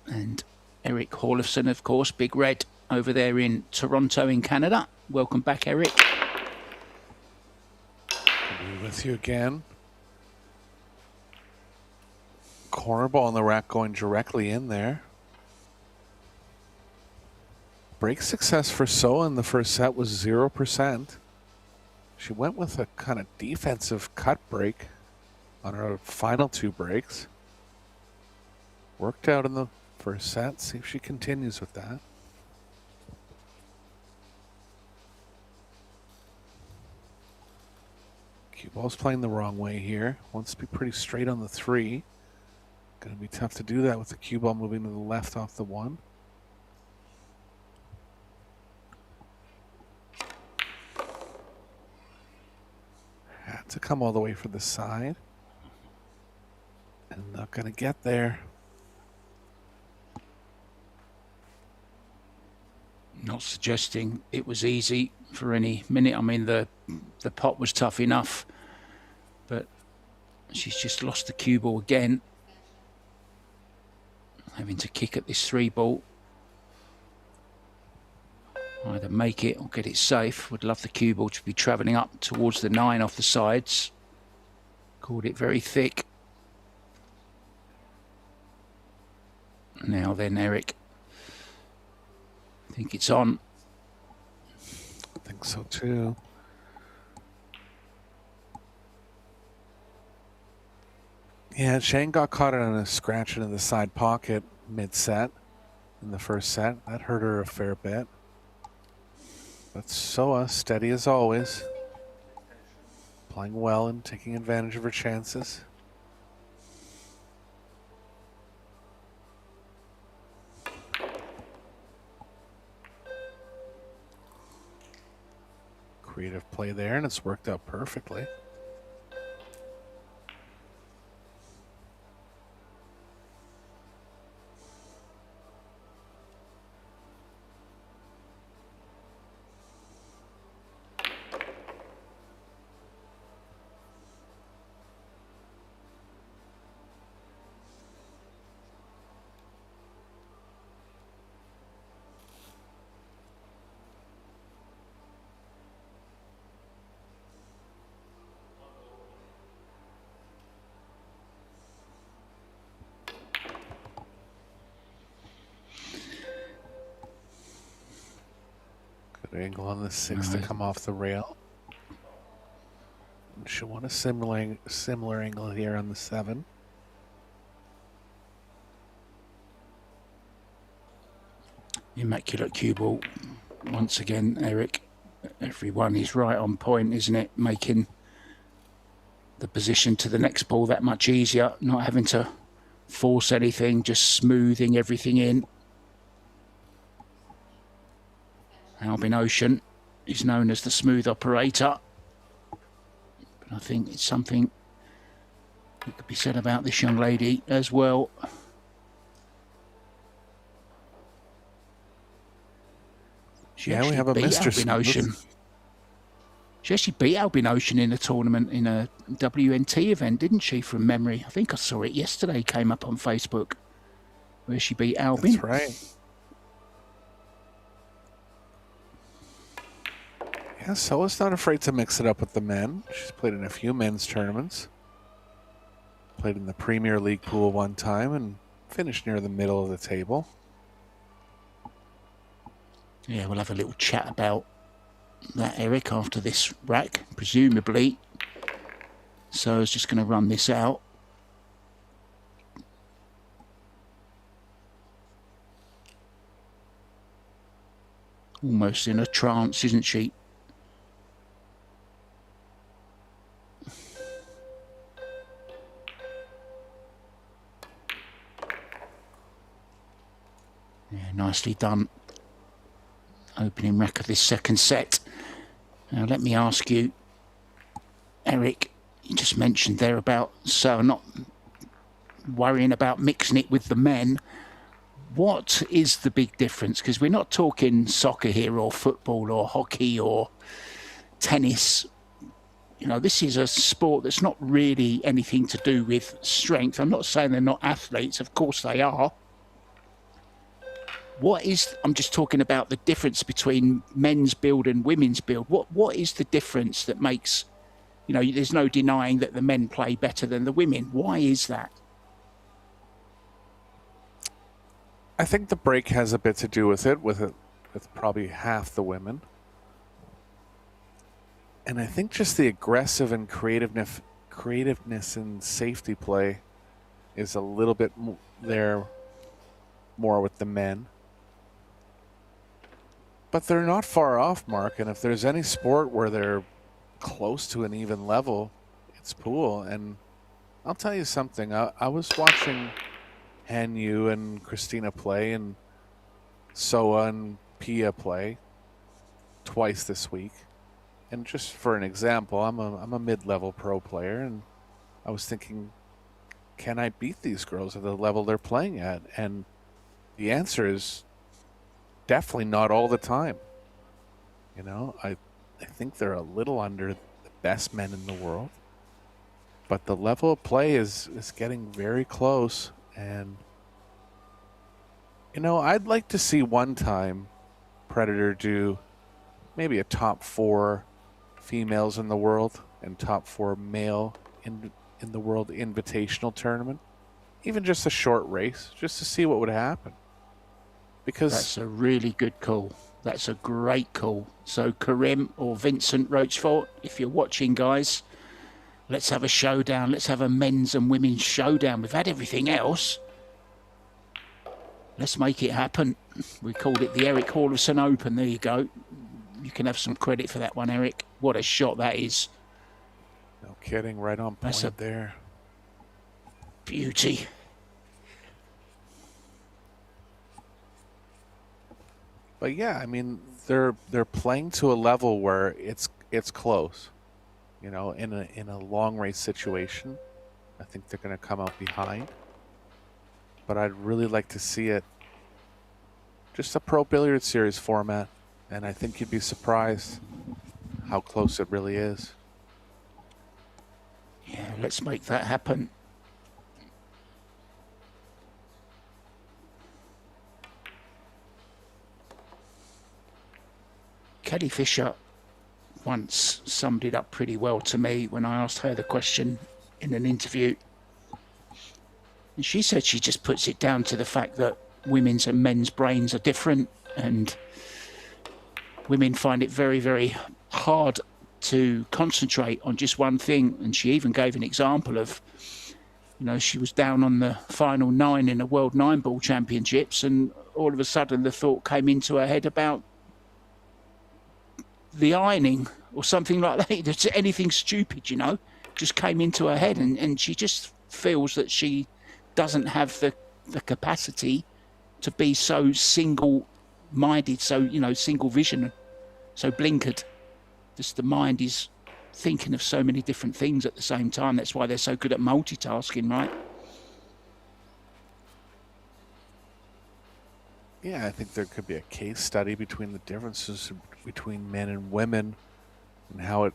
And Eric Horlifson, of course, Big Red, over there in Toronto in Canada. Welcome back, Eric. Be with you again. Corner ball on the rack going directly in there. Break success for SEOA in the first set was 0%. She went with a kind of defensive cut break on her final 2 breaks. Worked out in the first set. See if she continues with that. Cue ball's playing the wrong way here. Wants to be pretty straight on the 3. Going to be tough to do that with the cue ball moving to the left off the 1. Had to come all the way for the side. And not going to get there. Not suggesting it was easy for any minute. I mean, the pot was tough enough, but she's just lost the cue ball again. Having to kick at this 3 ball. Either make it or get it safe. Would love the cue ball to be travelling up towards the 9 off the sides. Called it very thick. Now then, Eric. I think it's on. I think so too. Yeah, Shane got caught on a scratch into the side pocket mid-set in the first set. That hurt her a fair bit. But SEOA, steady as always. Playing well and taking advantage of her chances. Creative play there, and it's worked out perfectly. Good angle on the 6 to come off the rail. She'll want a similar angle here on the 7. Immaculate cue ball. Once again, Eric. Everyone is right on point, isn't it? Making the position to the next ball that much easier. Not having to force anything, just smoothing everything in. Albin Ocean is known as the smooth operator. But I think it's something that could be said about this young lady as well. We have a mistress. Albin Ocean. She actually beat Albin Ocean in a tournament in a WNT event, didn't she, from memory? I think I saw it yesterday, came up on Facebook, where she beat Albin. That's right. Yeah, SEOA's not afraid to mix it up with the men. She's played in a few men's tournaments. Played in the Premier League pool one time and finished near the middle of the table. Yeah, we'll have a little chat about that, Eric, after this rack, presumably. So I was just going to run this out. Almost in a trance, isn't she? nicely done. Opening rack of this second set. Now let me ask you, Eric, you just mentioned there about so not worrying about mixing it with the men. What is the big difference? Because we're not talking soccer here or football or hockey or tennis. You know, this is a sport that's not really anything to do with strength. I'm not saying they're not athletes. Of course they are. I'm just talking about the difference between men's build and women's build. What is the difference that makes, you know, there's no denying that the men play better than the women. Why is that? I think the break has a bit to do with it, with probably half the women. And I think just the aggressive and creativeness and safety play is a little bit there more with the men. But they're not far off, Mark. And if there's any sport where they're close to an even level, it's pool. And I'll tell you something. I was watching Hanyu and Christina play and SEOA and Pia play twice this week. And just for an example, I'm a mid-level pro player, and I was thinking, can I beat these girls at the level they're playing at? And the answer is definitely not all the time. You know, I think they're a little under the best men in the world, but the level of play is getting very close. And you know, I'd like to see one time Predator do maybe a top 4 females in the world and top 4 male in the world invitational tournament, even just a short race, just to see what would happen. Because that's a really good call. That's a great call. So Karim or Vincent Rochefort, if you're watching, guys, let's have a showdown. Let's have a men's and women's showdown. We've had everything else. Let's make it happen. We called it the Eric Hallison Open. There you go. You can have some credit for that one, Eric. What a shot that is. No kidding. Right on point. That's a there. Beauty. But yeah, I mean, they're playing to a level where it's close. You know, in a long race situation, I think they're going to come out behind. But I'd really like to see it just a Pro Billiard Series format, and I think you'd be surprised how close it really is. Yeah, let's make that happen. Kelly Fisher once summed it up pretty well to me when I asked her the question in an interview. And she said she just puts it down to the fact that women's and men's brains are different, and women find it very, very hard to concentrate on just one thing. And she even gave an example of, you know, she was down on the final 9 in the World 9-Ball Championships, and all of a sudden the thought came into her head about the ironing or something like that. It's anything stupid, you know, just came into her head, and she just feels that she doesn't have the capacity to be so single-minded, so, you know, single vision, so blinkered. Just the mind is thinking of so many different things at the same time. That's why they're so good at multitasking, right? Yeah, I think there could be a case study between the differences between men and women and how it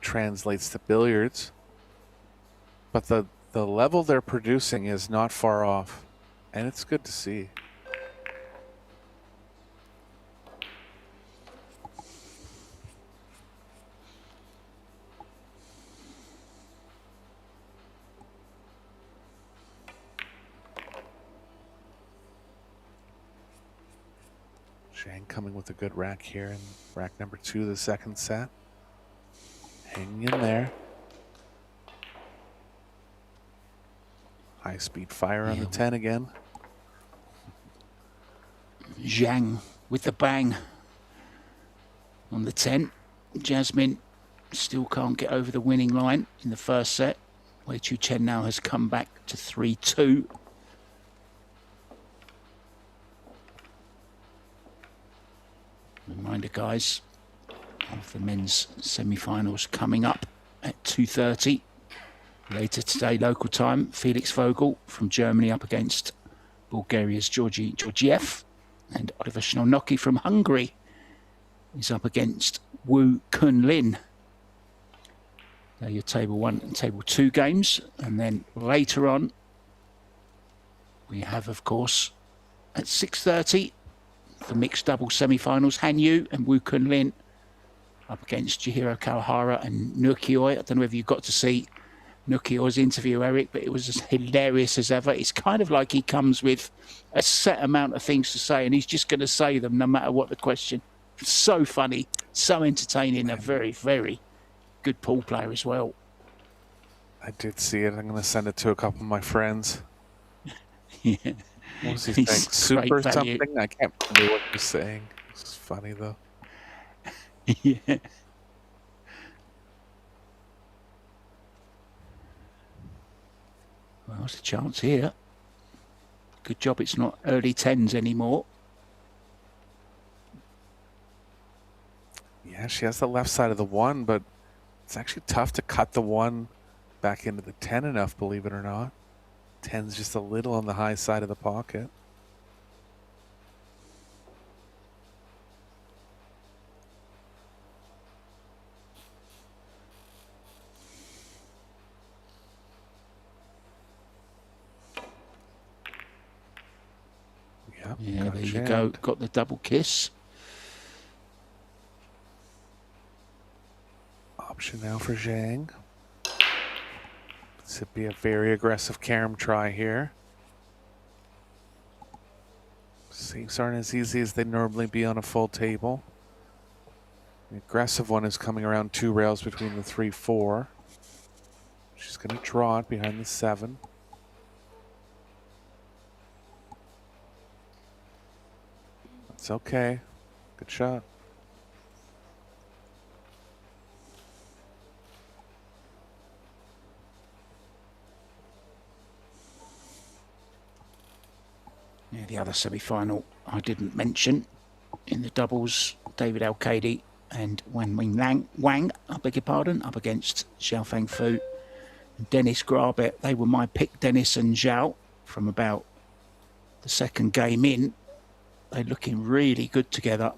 translates to billiards. But the level they're producing is not far off, and it's good to see. Zhang coming with a good rack here in rack number 2 of the second set. Hanging in there. High speed fire on the 10 again. Zhang with the bang on the 10. Jasmine still can't get over the winning line in the first set. Wei Chu Chen now has come back to 3-2. Reminder, guys, of the men's semi-finals coming up at 2:30. Later today, local time, Felix Vogel from Germany up against Bulgaria's Georgi Georgiev. And Oliver Sznolnoki from Hungary is up against Wu Kunlin. They're your table 1 and table 2 games. And then later on, we have, of course, at 6:30, the mixed double semi-finals, Han Yu and Wu Kunlin up against Chihiro Kawahara and Nukioi. I don't know if you got to see Nukio's interview, Eric, but it was as hilarious as ever. It's kind of like he comes with a set amount of things to say, and he's just going to say them no matter what the question. So funny, so entertaining, a very, very good pool player as well. I did see it. I'm going to send it to a couple of my friends. Yeah. What was he saying? Super something? I can't remember what he was saying. It's funny, though. Yeah. Well, there's a chance here. Good job it's not early 10s anymore. Yeah, she has the left side of the 1, but it's actually tough to cut the 1 back into the 10 enough, believe it or not. 10's just a little on the high side of the pocket. Yep, yeah, there you go. Got the double kiss. Option now for Zhang. This would be a very aggressive carom try here. Saves aren't as easy as they normally be on a full table. The aggressive one is coming around 2 rails between the 3-4. She's going to draw it behind the 7. That's okay. Good shot. Yeah, the other semi-final I didn't mention in the doubles, David Al-Kaidi and Wang, I beg your pardon, up against Xiao Feng Fu and Dennis Grabet. They were my pick, Dennis and Zhao, from about the second game in. They're looking really good together.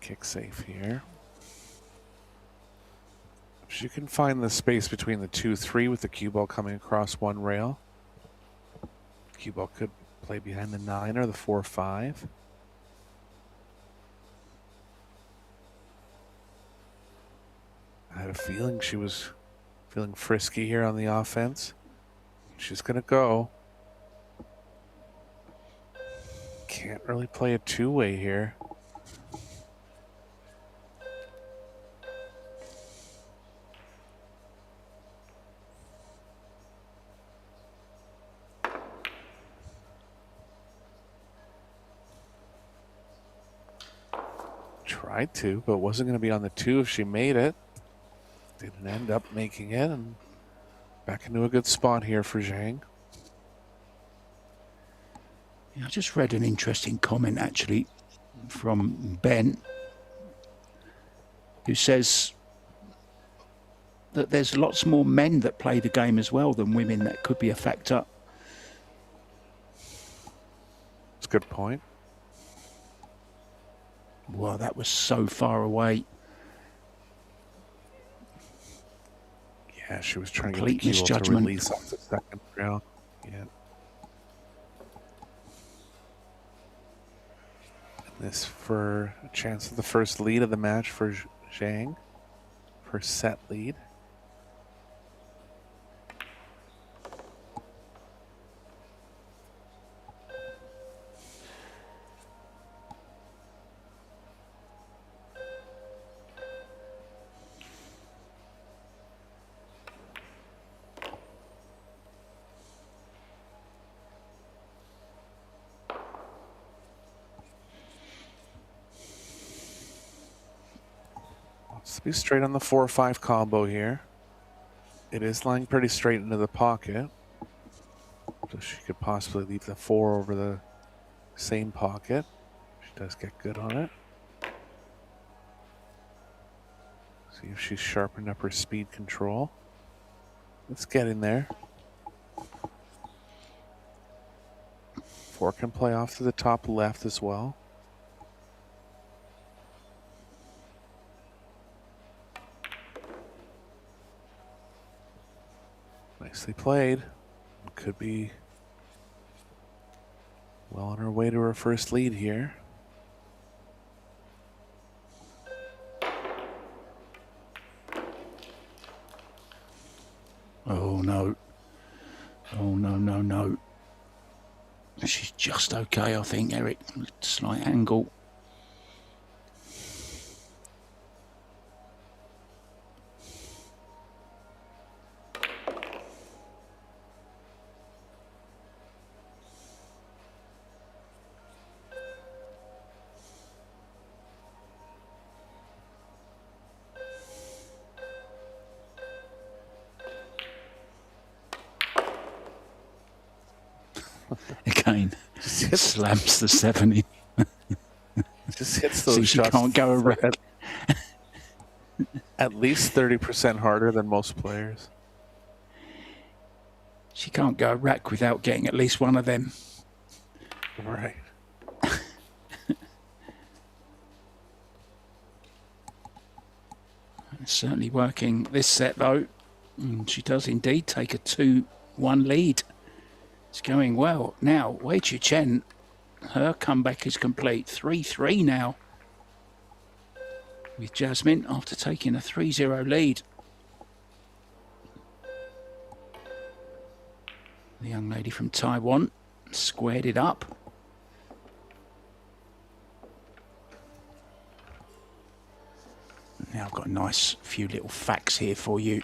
Kick safe here. She can find the space between the 2-3 with the cue ball coming across 1 rail. Cue ball could play behind the 9 or the 4-5. I had a feeling she was feeling frisky here on the offense. She's going to go. Can't really play a 2-way here. Tried to, but wasn't going to be on the 2 if she made it. Didn't end up making it, and back into a good spot here for Zhang. Yeah, I just read an interesting comment actually from Ben, who says that there's lots more men that play the game as well than women. That could be a factor. That's a good point. Wow, that was so far away. Yeah, she was trying Complete to get the cue to misjudgment. release off the second rail. Yeah. And this for a chance of the first lead of the match for Zhang. First set lead. Let's be straight on the 4-5 combo here. It is lying pretty straight into the pocket. So she could possibly leave the 4 over the same pocket. She does get good on it. See if she's sharpened up her speed control. It's getting there. 4 can play off to the top left as well. Nicely played. Could be well on her way to her first lead here. Oh no. Oh no, no, no. She's just okay, I think, Eric. Slight angle. Again, slams the 7 in. Just hits those See, she shots. can't go around. At least 30% harder than most players. She can't go a rack without getting at least one of them. Right. It's certainly working this set, though. And she does indeed take a 2-1 lead. It's going well. Now, Wei Chen, her comeback is complete. 3-3 now. With Jasmine after taking a 3-0 lead. The young lady from Taiwan squared it up. Now I've got a nice few little facts here for you.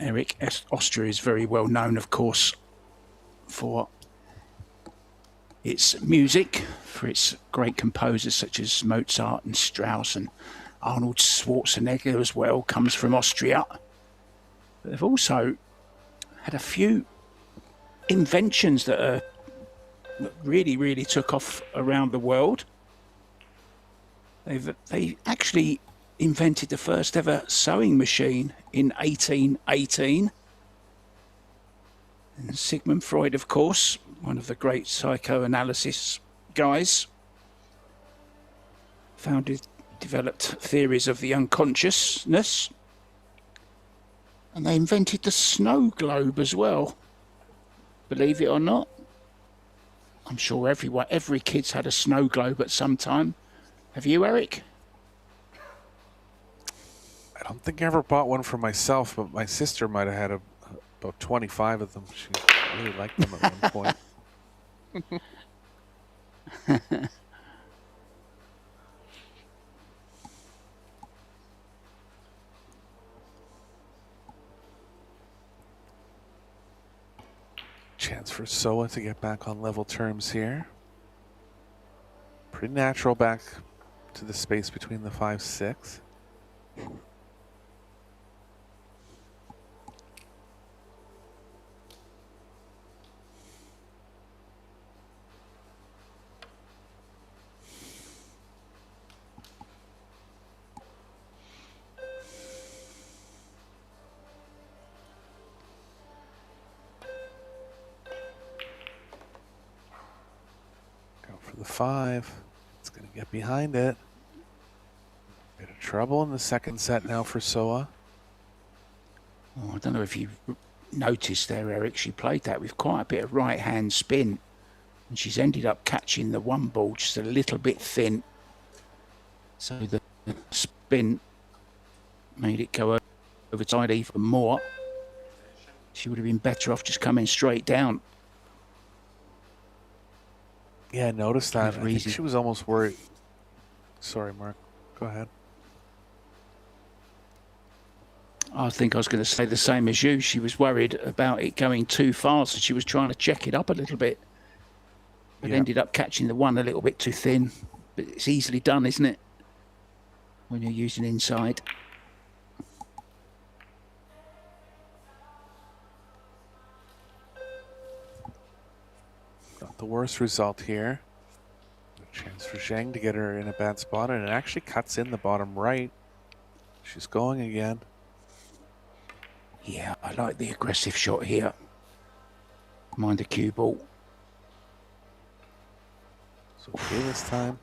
Eric, Austria is very well known, of course, for its music, for its great composers such as Mozart and Strauss, and Arnold Schwarzenegger as well comes from Austria. But they've also had a few inventions that really took off around the world. They actually invented the first ever sewing machine in 1818. And Sigmund Freud, of course, one of the great psychoanalysis guys, developed theories of the unconsciousness. And they invented the snow globe as well. Believe it or not. I'm sure every kid's had a snow globe at some time. Have you, Eric? I don't think I ever bought one for myself, but my sister might have had about 25 of them. She really liked them at one point. Chance for SEOA to get back on level terms here. Pretty natural back to the space between the 5-6. The 5. It's going to get behind it. Bit of trouble in the second set now for SEOA. Oh, I don't know if you noticed there, Eric. She played that with quite a bit of right-hand spin. And she's ended up catching the 1 ball just a little bit thin. So the spin made it go over side even more. She would have been better off just coming straight down. Yeah, I noticed that. I think she was almost worried. Sorry, Mark. Go ahead. I think I was going to say the same as you. She was worried about it going too fast, and she was trying to check it up a little bit. But ended up catching the 1 a little bit too thin. But it's easily done, isn't it? When you're using inside. the worst result here. A chance for Zhang to get her in a bad spot, and it actually cuts in the bottom right. She's going again. Yeah, I like the aggressive shot here. Mind the cue ball. It's okay this time.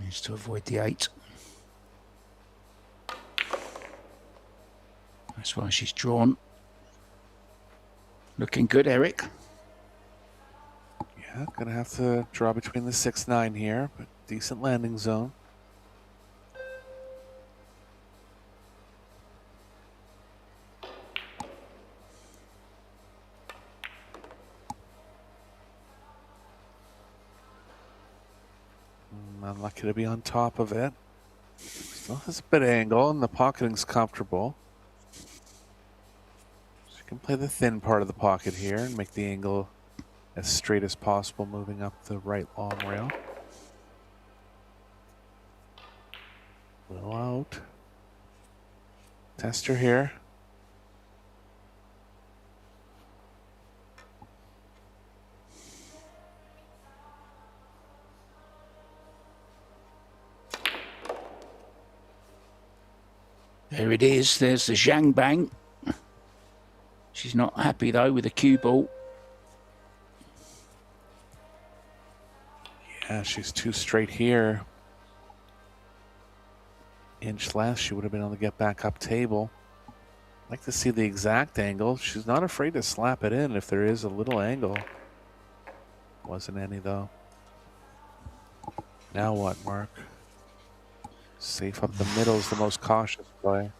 Needs to avoid the 8. That's why she's drawn. Looking good, Eric. Yeah, gonna have to draw between the 6-9 here, but decent landing zone. Unlucky to be on top of it. Still has a bit of angle, and the pocketing's comfortable. So you can play the thin part of the pocket here and make the angle as straight as possible, moving up the right long rail. Little out. Tester here. There it is. There's the Zhang bang. She's not happy though with the cue ball. Yeah, she's too straight here. Inch less, she would have been able to get back up table. I'd like to see the exact angle. She's not afraid to slap it in if there is a little angle. Wasn't any though. Now what, Mark? Safe up the middle is the most cautious play.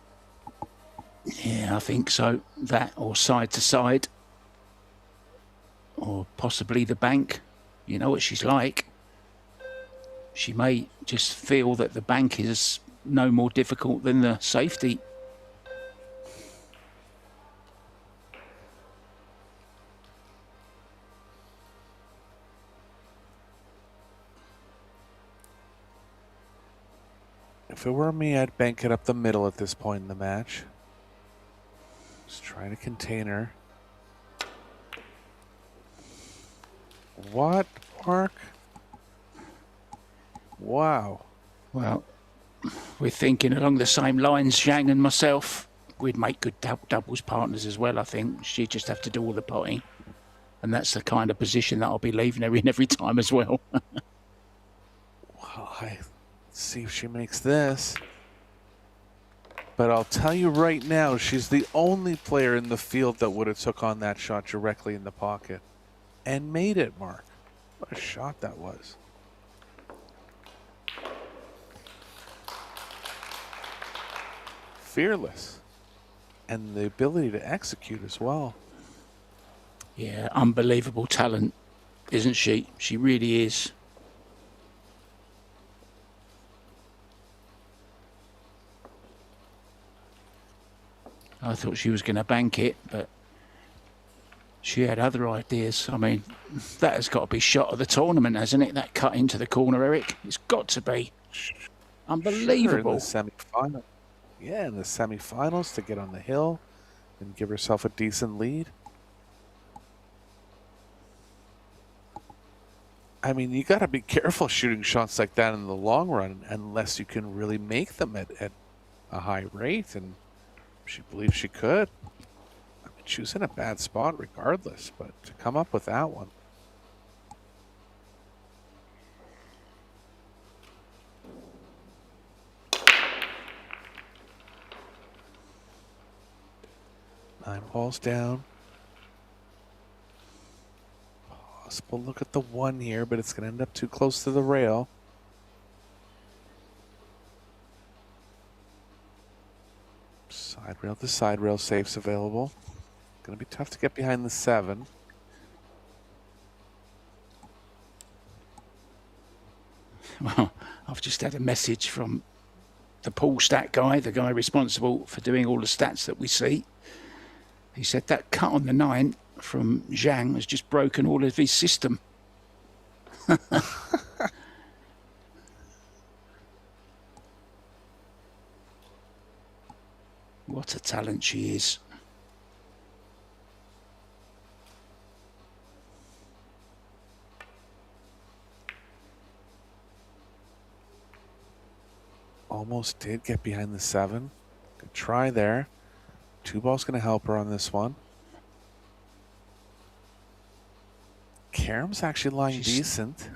Yeah, I think so. That or side to side. Or possibly the bank. You know what she's like. She may just feel that the bank is no more difficult than the safety. If it were me, I'd bank it up the middle at this point in the match. Just trying to contain her. What, Mark? Wow. Well, we're thinking along the same lines, Zhang and myself. We'd make good doubles partners as well, I think. She'd just have to do all the potting. And that's the kind of position that I'll be leaving her in every time as well. Well, let's see if she makes this. But I'll tell you right now, she's the only player in the field that would have took on that shot directly in the pocket. And made it, Mark. What a shot that was. Fearless. And the ability to execute as well. Yeah, unbelievable talent, isn't she? She really is. I thought she was going to bank it, but she had other ideas. I mean, that has got to be shot of the tournament, hasn't it? That cut into the corner, Eric. It's got to be. Unbelievable. Sure, in the semifinal. Yeah, in the semifinals to get on the hill and give herself a decent lead. I mean, you got to be careful shooting shots like that in the long run unless you can really make them at a high rate, and she believes she could. I mean, she was in a bad spot regardless, but to come up with that one. Nine balls down. Possible look at the one here, but it's going to end up too close to the rail. Side rail to side rail safes available. Going to be tough to get behind the 7. Well, I've just had a message from the pool stat guy, the guy responsible for doing all the stats that we see. He said that cut on the 9 from Zhang has just broken all of his system. What a talent she is. Almost did get behind the 7. Good try there. 2 ball's going to help her on this one. Karam's actually lying decent.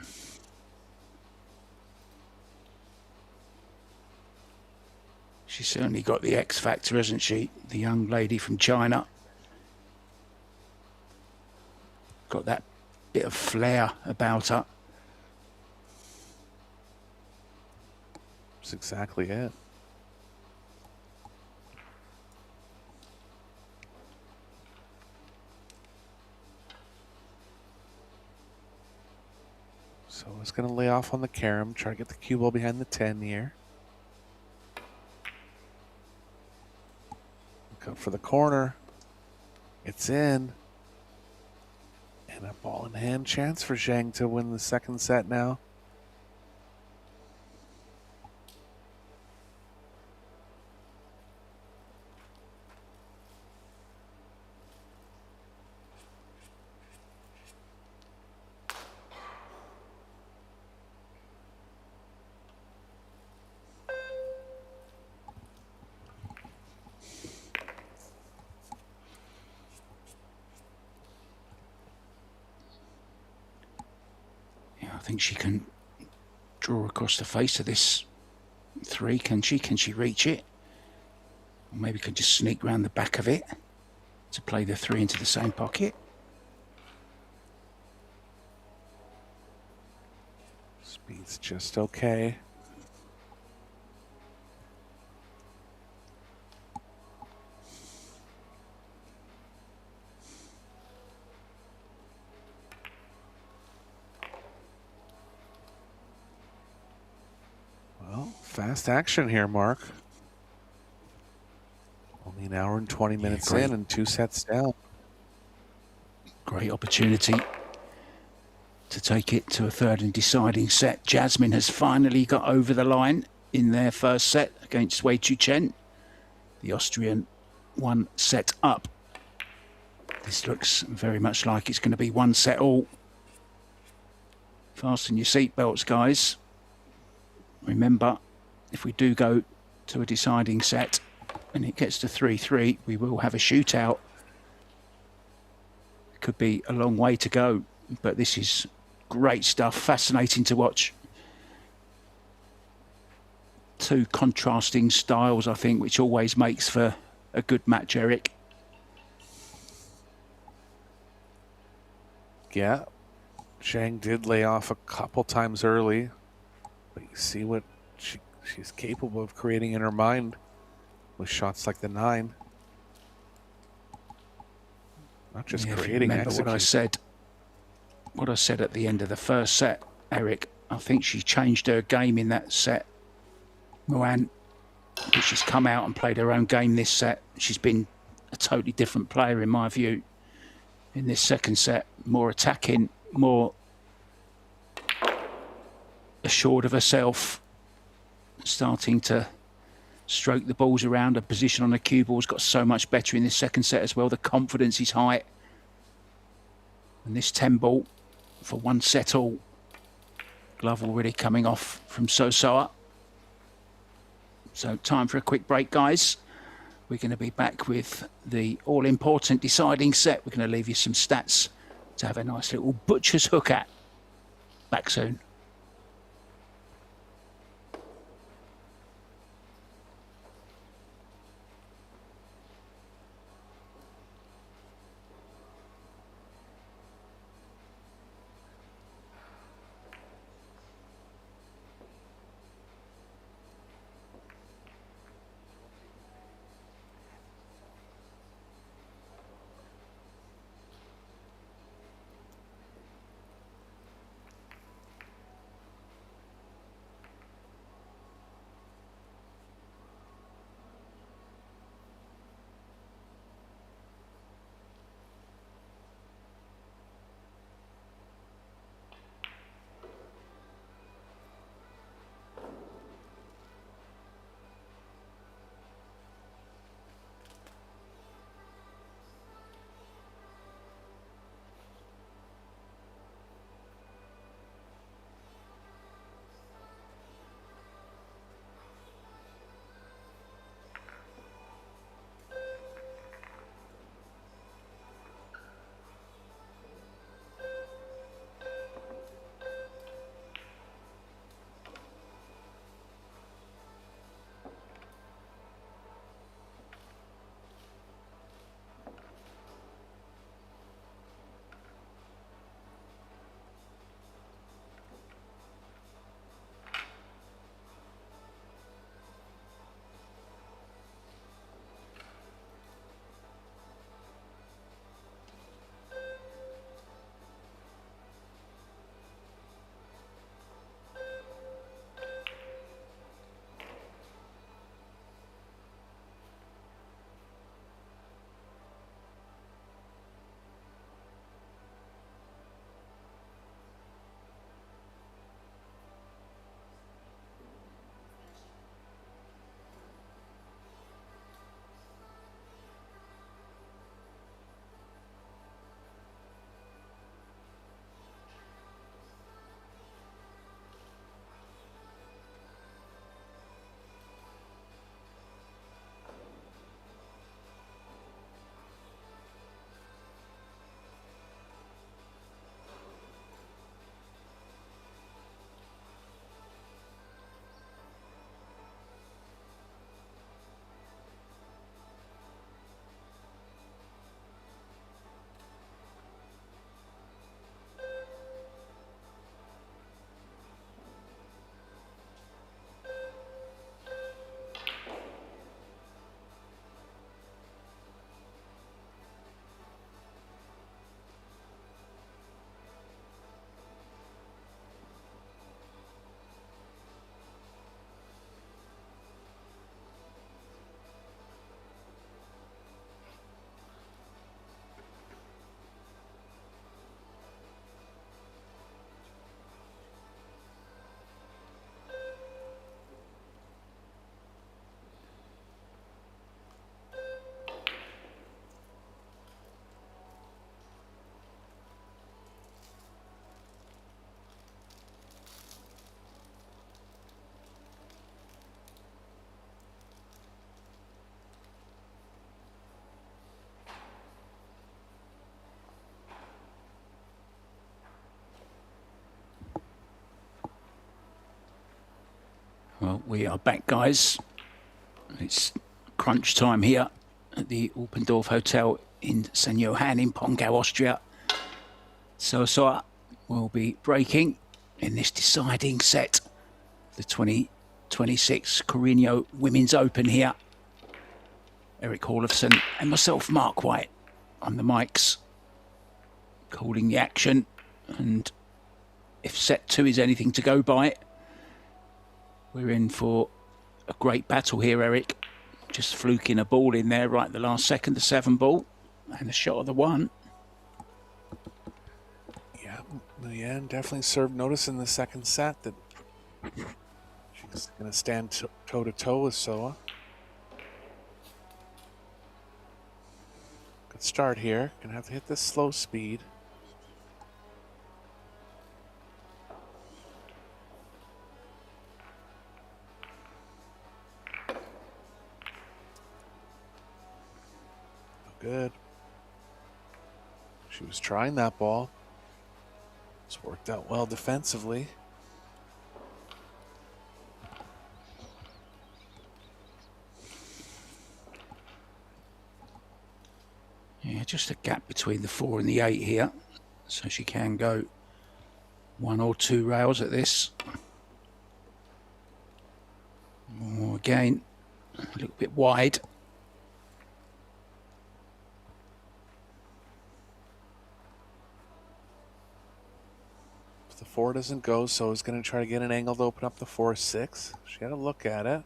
She's certainly got the X factor, hasn't she? The young lady from China. Got that bit of flair about her. That's exactly it. So it's going to lay off on the Karam, try to get the cue ball behind the 10 here. Go for the corner. It's in. And a ball in hand chance for Zhang to win the second set now. I think she can draw across the face of this 3, can she? Can she reach it? Or maybe could just sneak round the back of it to play the 3 into the same pocket. Speed's just okay. Fast action here, Mark. Only an hour and 20 minutes in and 2 sets down. Great opportunity to take it to a third and deciding set. Jasmine has finally got over the line in their first set against Wei Chu-chen. The Austrian 1 set up. This looks very much like it's going to be 1 set all. Fasten your seatbelts, guys. Remember, if we do go to a deciding set and it gets to 3-3, we will have a shootout. It could be a long way to go, but this is great stuff, fascinating to watch. 2 contrasting styles, I think, which always makes for a good match, Eric. Yeah, Zhang did lay off a couple times early, but you see what she's capable of creating in her mind with shots like the 9. Not just creating, remember what I said at the end of the first set, Eric. I think she changed her game in that set. MUYAN, but she's come out and played her own game this set. She's been a totally different player in my view in this second set. More attacking, more assured of herself, starting to stroke the balls around. Her position on the cue ball's got so much better in this second set as well. The confidence is high. And this 10 ball for 1 set all. Glove already coming off from SEOA. So time for a quick break, guys. We're going to be back with the all-important deciding set. We're going to leave you some stats to have a nice little butcher's hook at. Back soon. Well, we are back, guys. It's crunch time here at the Alpendorf Hotel in St. Johann in Pongau, Austria. SEOA will be breaking in this deciding set. The 2026 Carrinho Women's Open here. Eric Hallofsson and myself, Mark White, on the mics, calling the action. And if set 2 is anything to go by, we're in for a great battle here, Eric. Just fluking a ball in there right at the last second, the 7 ball, and a shot of the 1. Yeah, MUYAN definitely served notice in the second set that she's going to stand toe-to-toe with SEOA. Good start here. Going to have to hit this slow speed. Good. She was trying that ball. It's worked out well defensively. Yeah, just a gap between the 4 and the 8 here. So she can go 1 or 2 rails at this. Oh, again, a little bit wide. If the 4 doesn't go, so is going to try to get an angle to open up the 4-6. She had to look at it.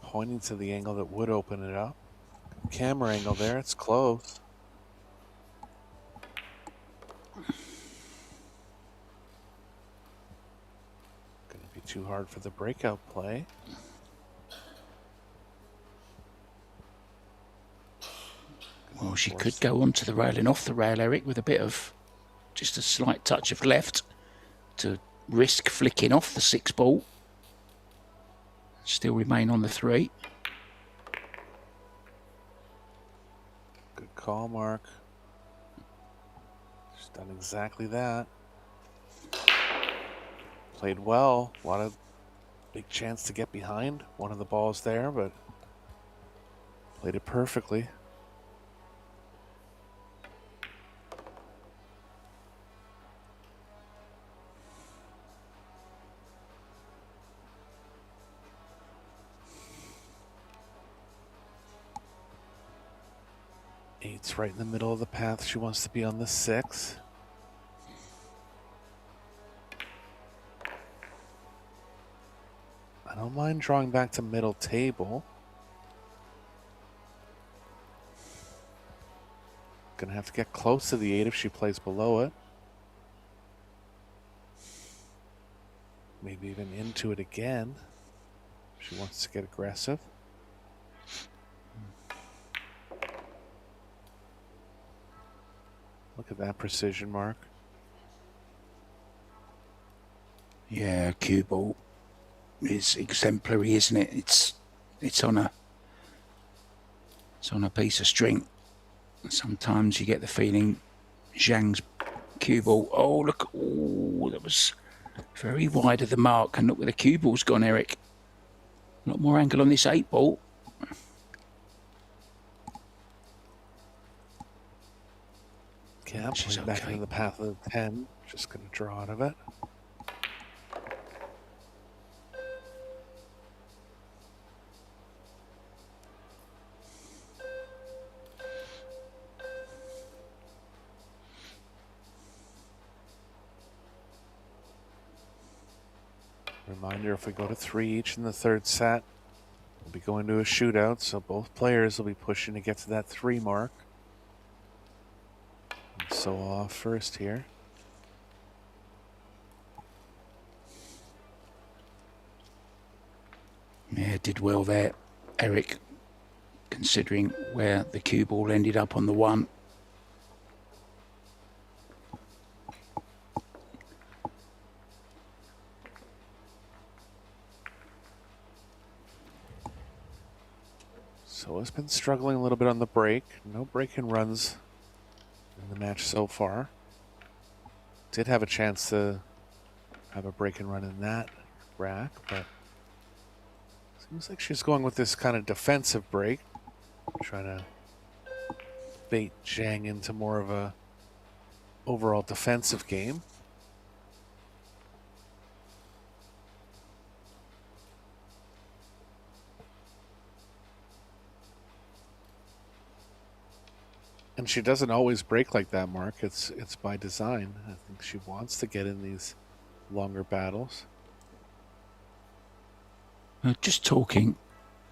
Pointing to the angle that would open it up. Camera angle there, it's close. Going to be too hard for the breakout play. Well, she could go onto the rail and off the rail, Eric, with a bit of just a slight touch of left to risk flicking off the 6 ball. Still remain on the 3. Good call, Mark. She's done exactly that. Played well. A lot of big chance to get behind one of the balls there, but played it perfectly. Eight's right in the middle of the path. She wants to be on the 6. I don't mind drawing back to middle table. Gonna have to get close to the 8 if she plays below it. Maybe even into it again. She wants to get aggressive. Look at that precision, Mark. Yeah, cue ball is exemplary, isn't it? It's on a piece of string. Sometimes you get the feeling Zhang's cue ball. Oh, look! Oh, that was very wide of the mark. And look where the cue ball's gone, Eric. A lot more angle on this 8 ball. Yeah, playing back into the path of the 10. Just going to draw out of it. Reminder, if we go to 3 each in the 3rd set, we'll be going to a shootout, so both players will be pushing to get to that 3 mark. So off first here. Yeah, did well there, Eric, considering where the cue ball ended up on the 1. So it's been struggling a little bit on the break. No break and runs in the match so far. Did have a chance to have a break and run in that rack, but seems like she's going with this kind of defensive break, trying to bait Zhang into more of a overall defensive game. And she doesn't always break like that, Mark. It's by design. I think she wants to get in these longer battles. Just talking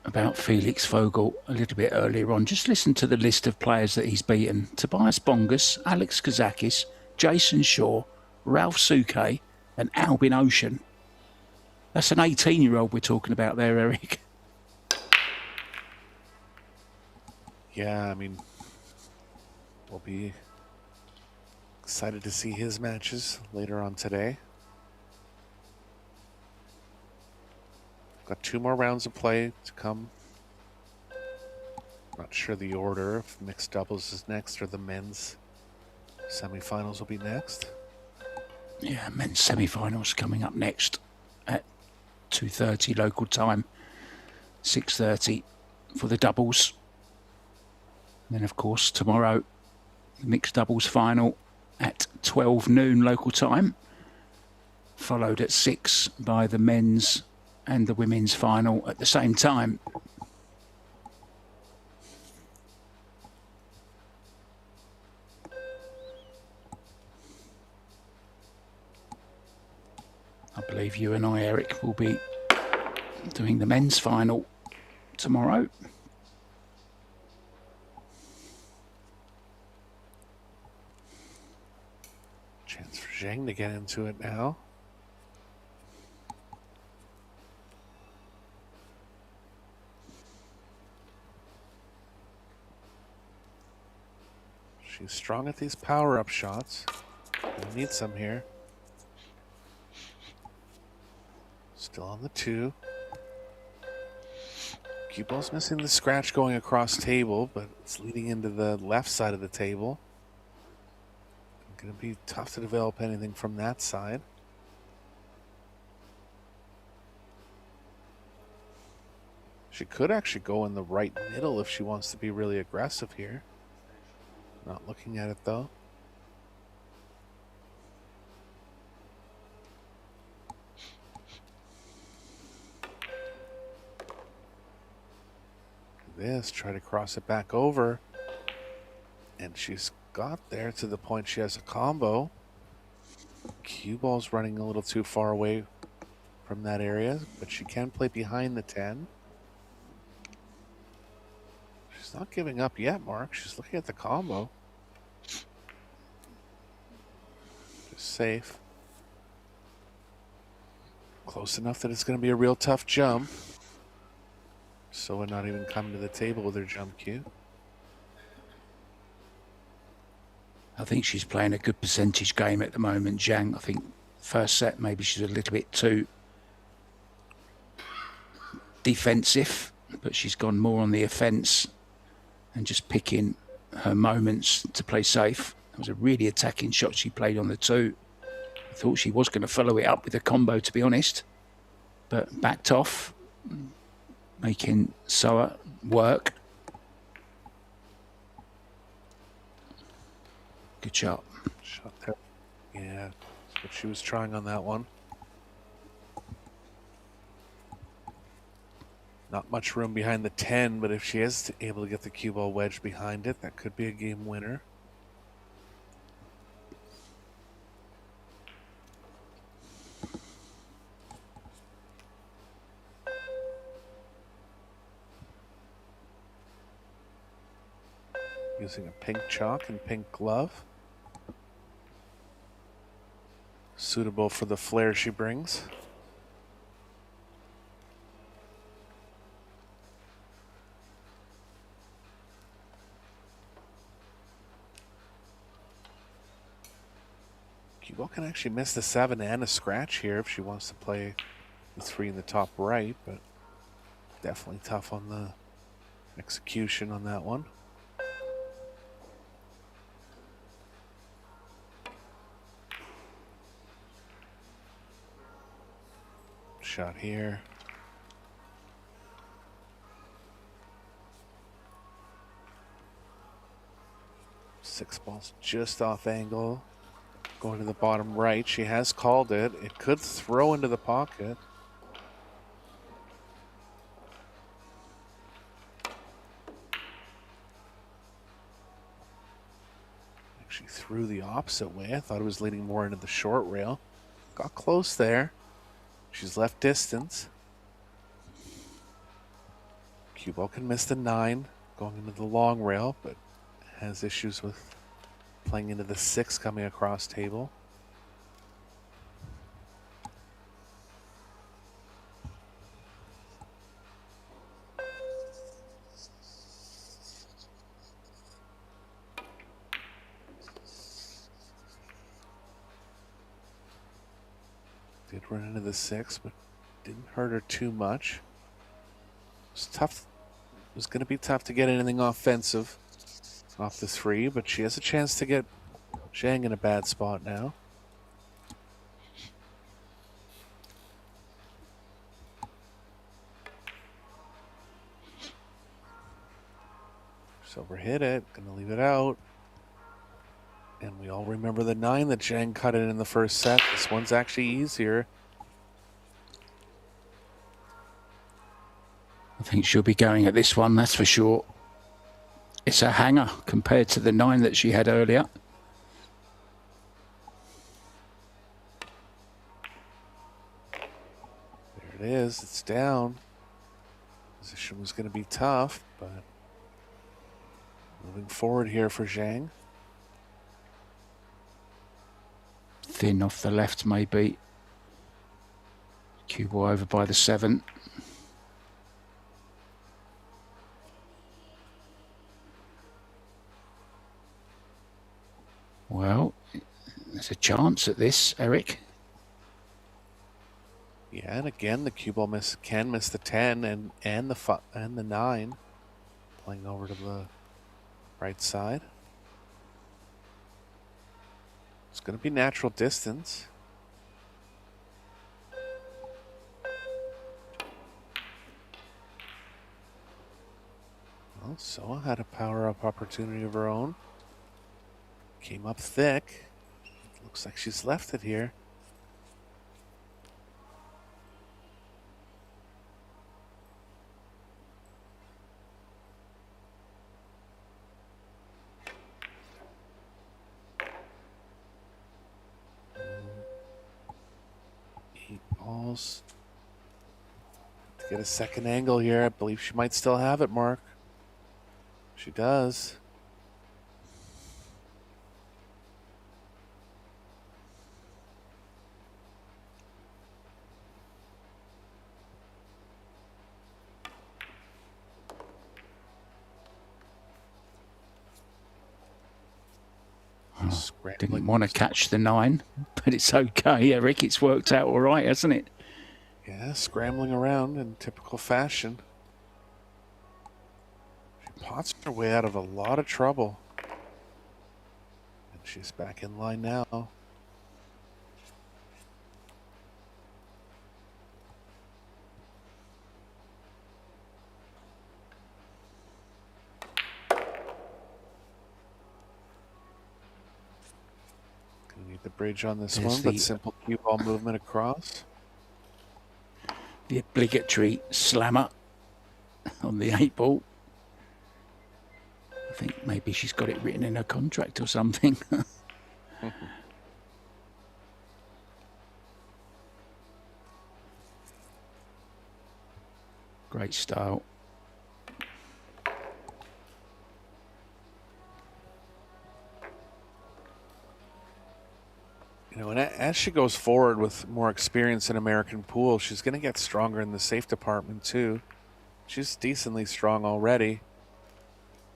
about Felix Vogel a little bit earlier on. Just listen to the list of players that he's beaten. Tobias Bongas, Alex Kazakis, Jason Shaw, Ralph Suke and Albin Ocean. That's an 18-year-old we're talking about there, Eric. Yeah, I mean, we'll be excited to see his matches later on today. Got 2 more rounds of play to come. Not sure the order, if mixed doubles is next or the men's semifinals will be next. Yeah, men's semifinals coming up next at 2:30 local time, 6:30 for the doubles. And then, of course, tomorrow, the mixed doubles final at 12 noon local time, followed at 6 by the men's and the women's final at the same time. I believe you and I, Eric, will be doing the men's final tomorrow. Chance for Zhang to get into it now. She's strong at these power-up shots. We need some here. Still on the 2. Cue ball's missing the scratch going across table, but it's leading into the left side of the table. Going to be tough to develop anything from that side. She could actually go in the right middle if she wants to be really aggressive here. Not looking at it though. This, try to cross it back over. And she's got there to the point she has a combo. Cue ball's running a little too far away from that area, but she can play behind the 10. She's not giving up yet, Mark. She's looking at the combo. Just safe. Close enough that it's going to be a real tough jump. SEOA not even coming to the table with her jump cue. I think she's playing a good percentage game at the moment, Zhang. I think first set maybe she's a little bit too defensive, but she's gone more on the offence and just picking her moments to play safe. It was a really attacking shot she played on the 2. I thought she was going to follow it up with a combo, to be honest, but backed off, making SEOA work. Good shot. Shot there. Yeah, that's what she was trying on that one. Not much room behind the 10, but if she is able to get the cue ball wedge behind it, that could be a game winner. Using a pink chalk and pink glove. Suitable for the flair she brings. Cue ball can actually miss the 7 and a scratch here if she wants to play the 3 in the top right, but definitely tough on the execution on that one. shot here. Six balls just off angle. Going to the bottom right. She has called it. It could throw into the pocket. Actually threw the opposite way. I thought it was leading more into the short rail. Got close there. She's left distance. Cue ball can miss the 9 going into the long rail, but has issues with playing into the 6 coming across table. Did run into the 6, but didn't hurt her too much. It's tough. It was going to be tough to get anything offensive off the 3, but she has a chance to get Zhang in a bad spot now. Just overhit it, gonna leave it out. And we all remember the 9 that Zhang cut it in the first set. This one's actually easier. I think she'll be going at this one, that's for sure. It's a hanger compared to the 9 that she had earlier. There it is, it's down. Position was going to be tough, but moving forward here for Zhang. Thin off the left, maybe. Cue ball over by the 7. Well, there's a chance at this, Eric. Yeah, and again the cue ball can miss the 10 and the 9, playing over to the right side. It's going to be natural distance. Well, SEOA had a power-up opportunity of her own. Came up thick. Looks like she's left it here. To get a second angle here. I believe she might still have it, Mark. She does. Didn't want to catch the 9, but it's okay, Eric. It's worked out all right, hasn't it? Yeah, scrambling around in typical fashion. She pots her way out of a lot of trouble. And she's back in line now. The bridge on this one, but simple cue ball movement across. The obligatory slammer on the 8 ball. I think maybe she's got it written in her contract or something. Great style. You know, and as she goes forward with more experience in American pool, she's going to get stronger in the safe department too. She's decently strong already,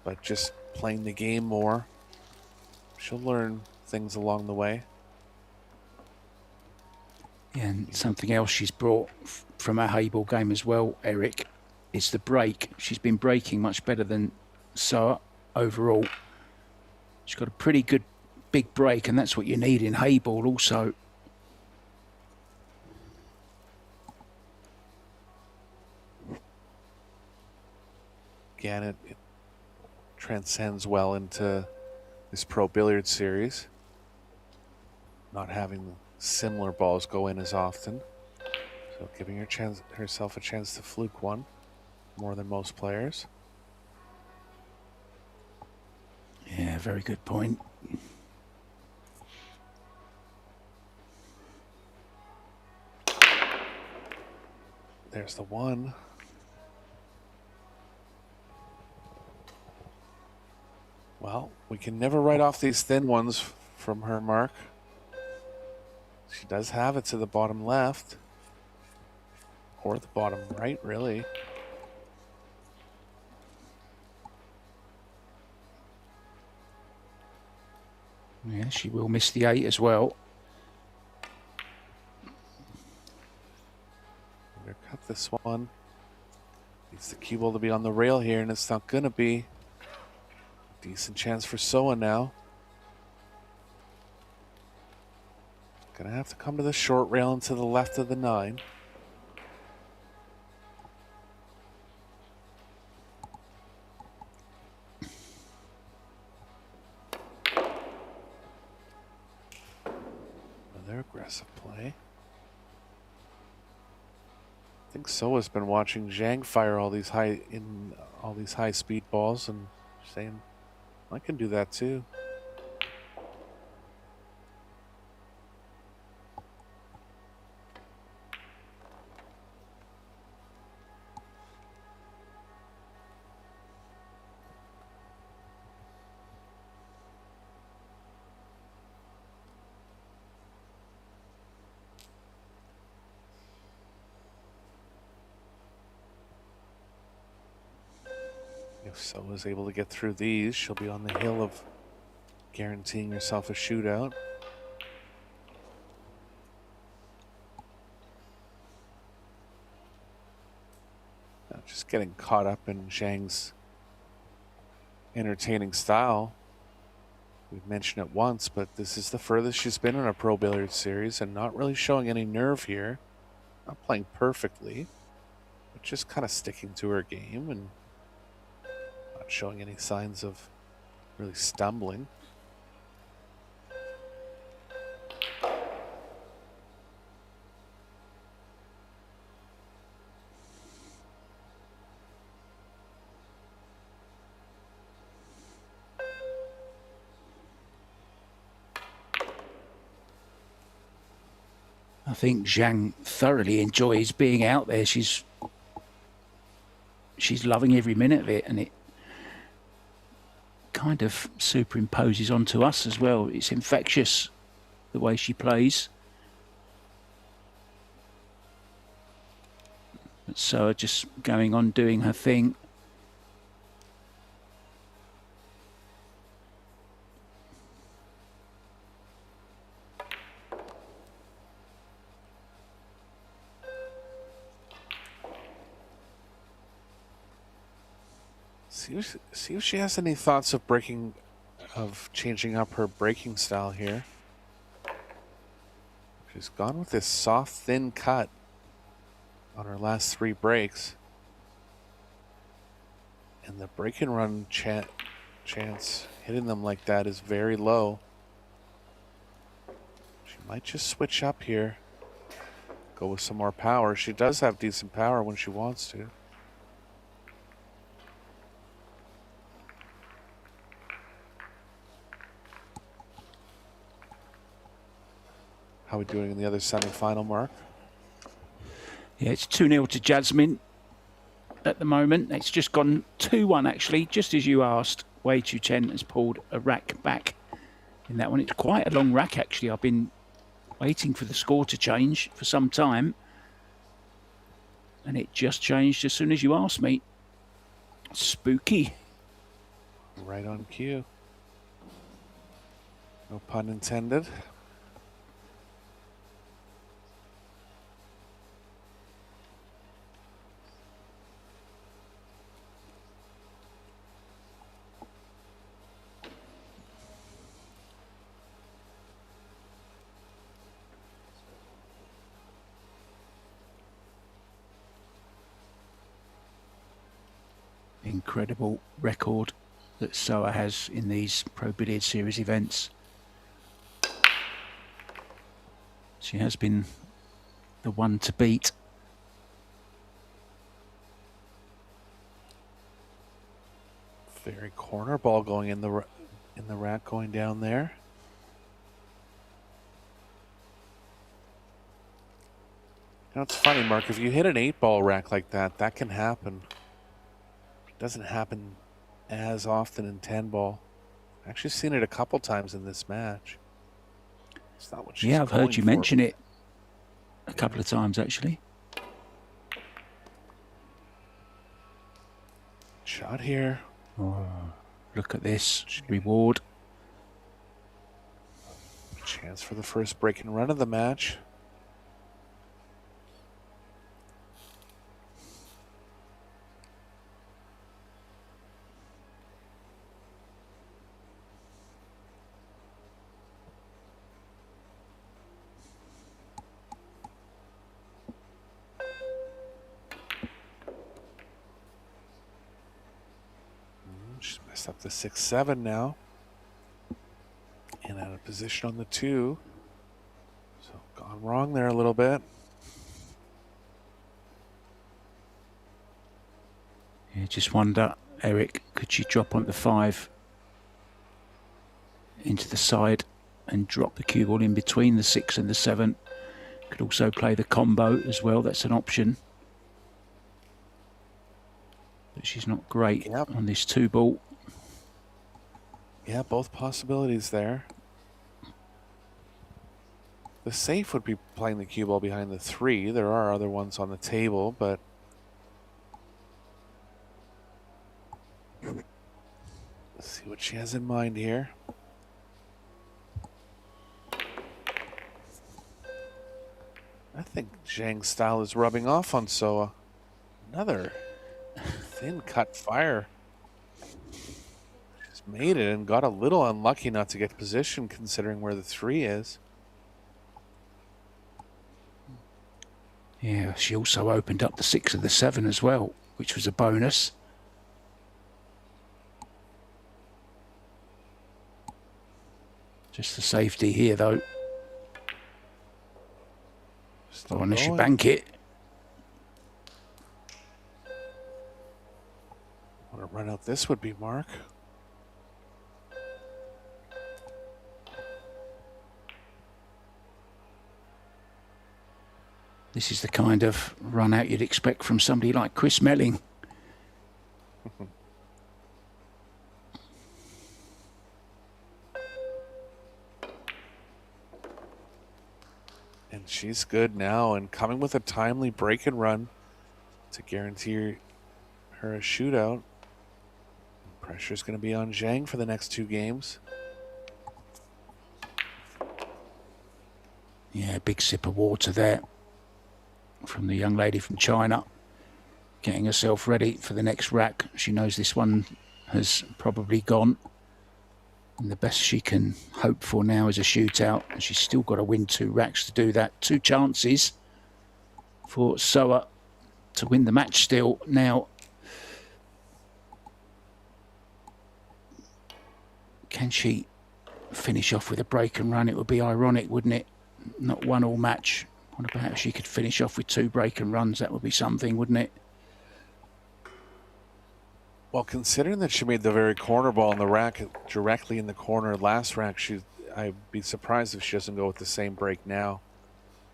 but just playing the game more, she'll learn things along the way. Yeah, and something else she's brought from her Hayball game as well, Eric, is the break. She's been breaking much better than SEOA overall. She's got a pretty good big break, and that's what you need in Hayball also. again, it transcends well into this Pro Billiard series. Not having similar balls go in as often. So giving herself a chance to fluke one more than most players. Yeah, very good point. There's the one. Well, we can never write off these thin ones from her mark. She does have it to the bottom left. Or the bottom right, really. Yeah, she will miss the 8 as well. Undercut this one. Needs the cue ball to be on the rail here, and it's not going to be. Decent chance for SEOA now. Gonna have to come to the short rail and to the left of the 9. Another aggressive play. I think SEOA's been watching Zhang fire all these high speed balls and saying, I can do that too. If SEOA's able to get through these, she'll be on the hill of guaranteeing herself a shootout. Now just getting caught up in Zhang's entertaining style. We've mentioned it once, but this is the furthest she's been in a Pro Billiard series and not really showing any nerve here. Not playing perfectly, but just kind of sticking to her game and not showing any signs of really stumbling. I think Zhang thoroughly enjoys being out there. She's loving every minute of it, and it kind of superimposes onto us as well. It's infectious, the way she plays. So just going on doing her thing. See if she has any thoughts of changing up her breaking style here. She's gone with this soft, thin cut on her last 3 breaks. And the break and run chance hitting them like that is very low. She might just switch up here. Go with some more power. She does have decent power when she wants to. How are we doing in the other semi-final, Mark? Yeah, it's 2-0 to Jasmine at the moment. It's just gone 2-1 actually, just as you asked. Wei Chu Chen has pulled a rack back in that one. It's quite a long rack actually. I've been waiting for the score to change for some time, and it just changed as soon as you asked me. Spooky. Right on cue. No pun intended. incredible record that SEOA has in these Pro Billiard Series events. She has been the one to beat. Very corner ball going in the rack, going down there. You know, it's funny, Mark, if you hit an 8-ball rack like that, that can happen. It doesn't happen as often in 10-ball. I've actually seen it a couple times in this match. It's not what she's I've heard you for. mention it a couple of times, actually. Shot here. Oh, look at this reward. Chance for the first break and run of the match. She's messed up the 6-7 now. And out of position on the 2. So gone wrong there a little bit. Yeah, just wonder, Eric, could she drop on the 5 into the side and drop the cue ball in between the 6 and the 7? Could also play the combo as well. That's an option. But she's not great on this 2 ball. Yeah, both possibilities there. The safe would be playing the cue ball behind the 3. There are other ones on the table, but let's see what she has in mind here. I think Zhang's style is rubbing off on SEOA. Another thin cut fire. She's made it and got a little unlucky not to get position considering where the 3 is. Yeah, she also opened up the 6 of the 7 as well, which was a bonus. Just the safety here, though. Still unless you going. bank it. What a run out this would be, Mark. This is the kind of run out you'd expect from somebody like Chris Melling. And she's good now and coming with a timely break and run to guarantee her a shootout. Pressure's going to be on Zhang for the next 2 games. Yeah, big sip of water there from the young lady from China, getting herself ready for the next rack. She knows this one has probably gone, and the best she can hope for now is a shootout, and she's still got to win 2 racks to do that. 2 chances for SEOA to win the match still. Now, can she finish off with a break and run? It would be ironic, wouldn't it? Not 1-1 match. What about if she could finish off with 2 break and runs? That would be something, wouldn't it? Well, considering that she made the very corner ball in the rack directly in the corner last rack, I'd be surprised if she doesn't go with the same break now.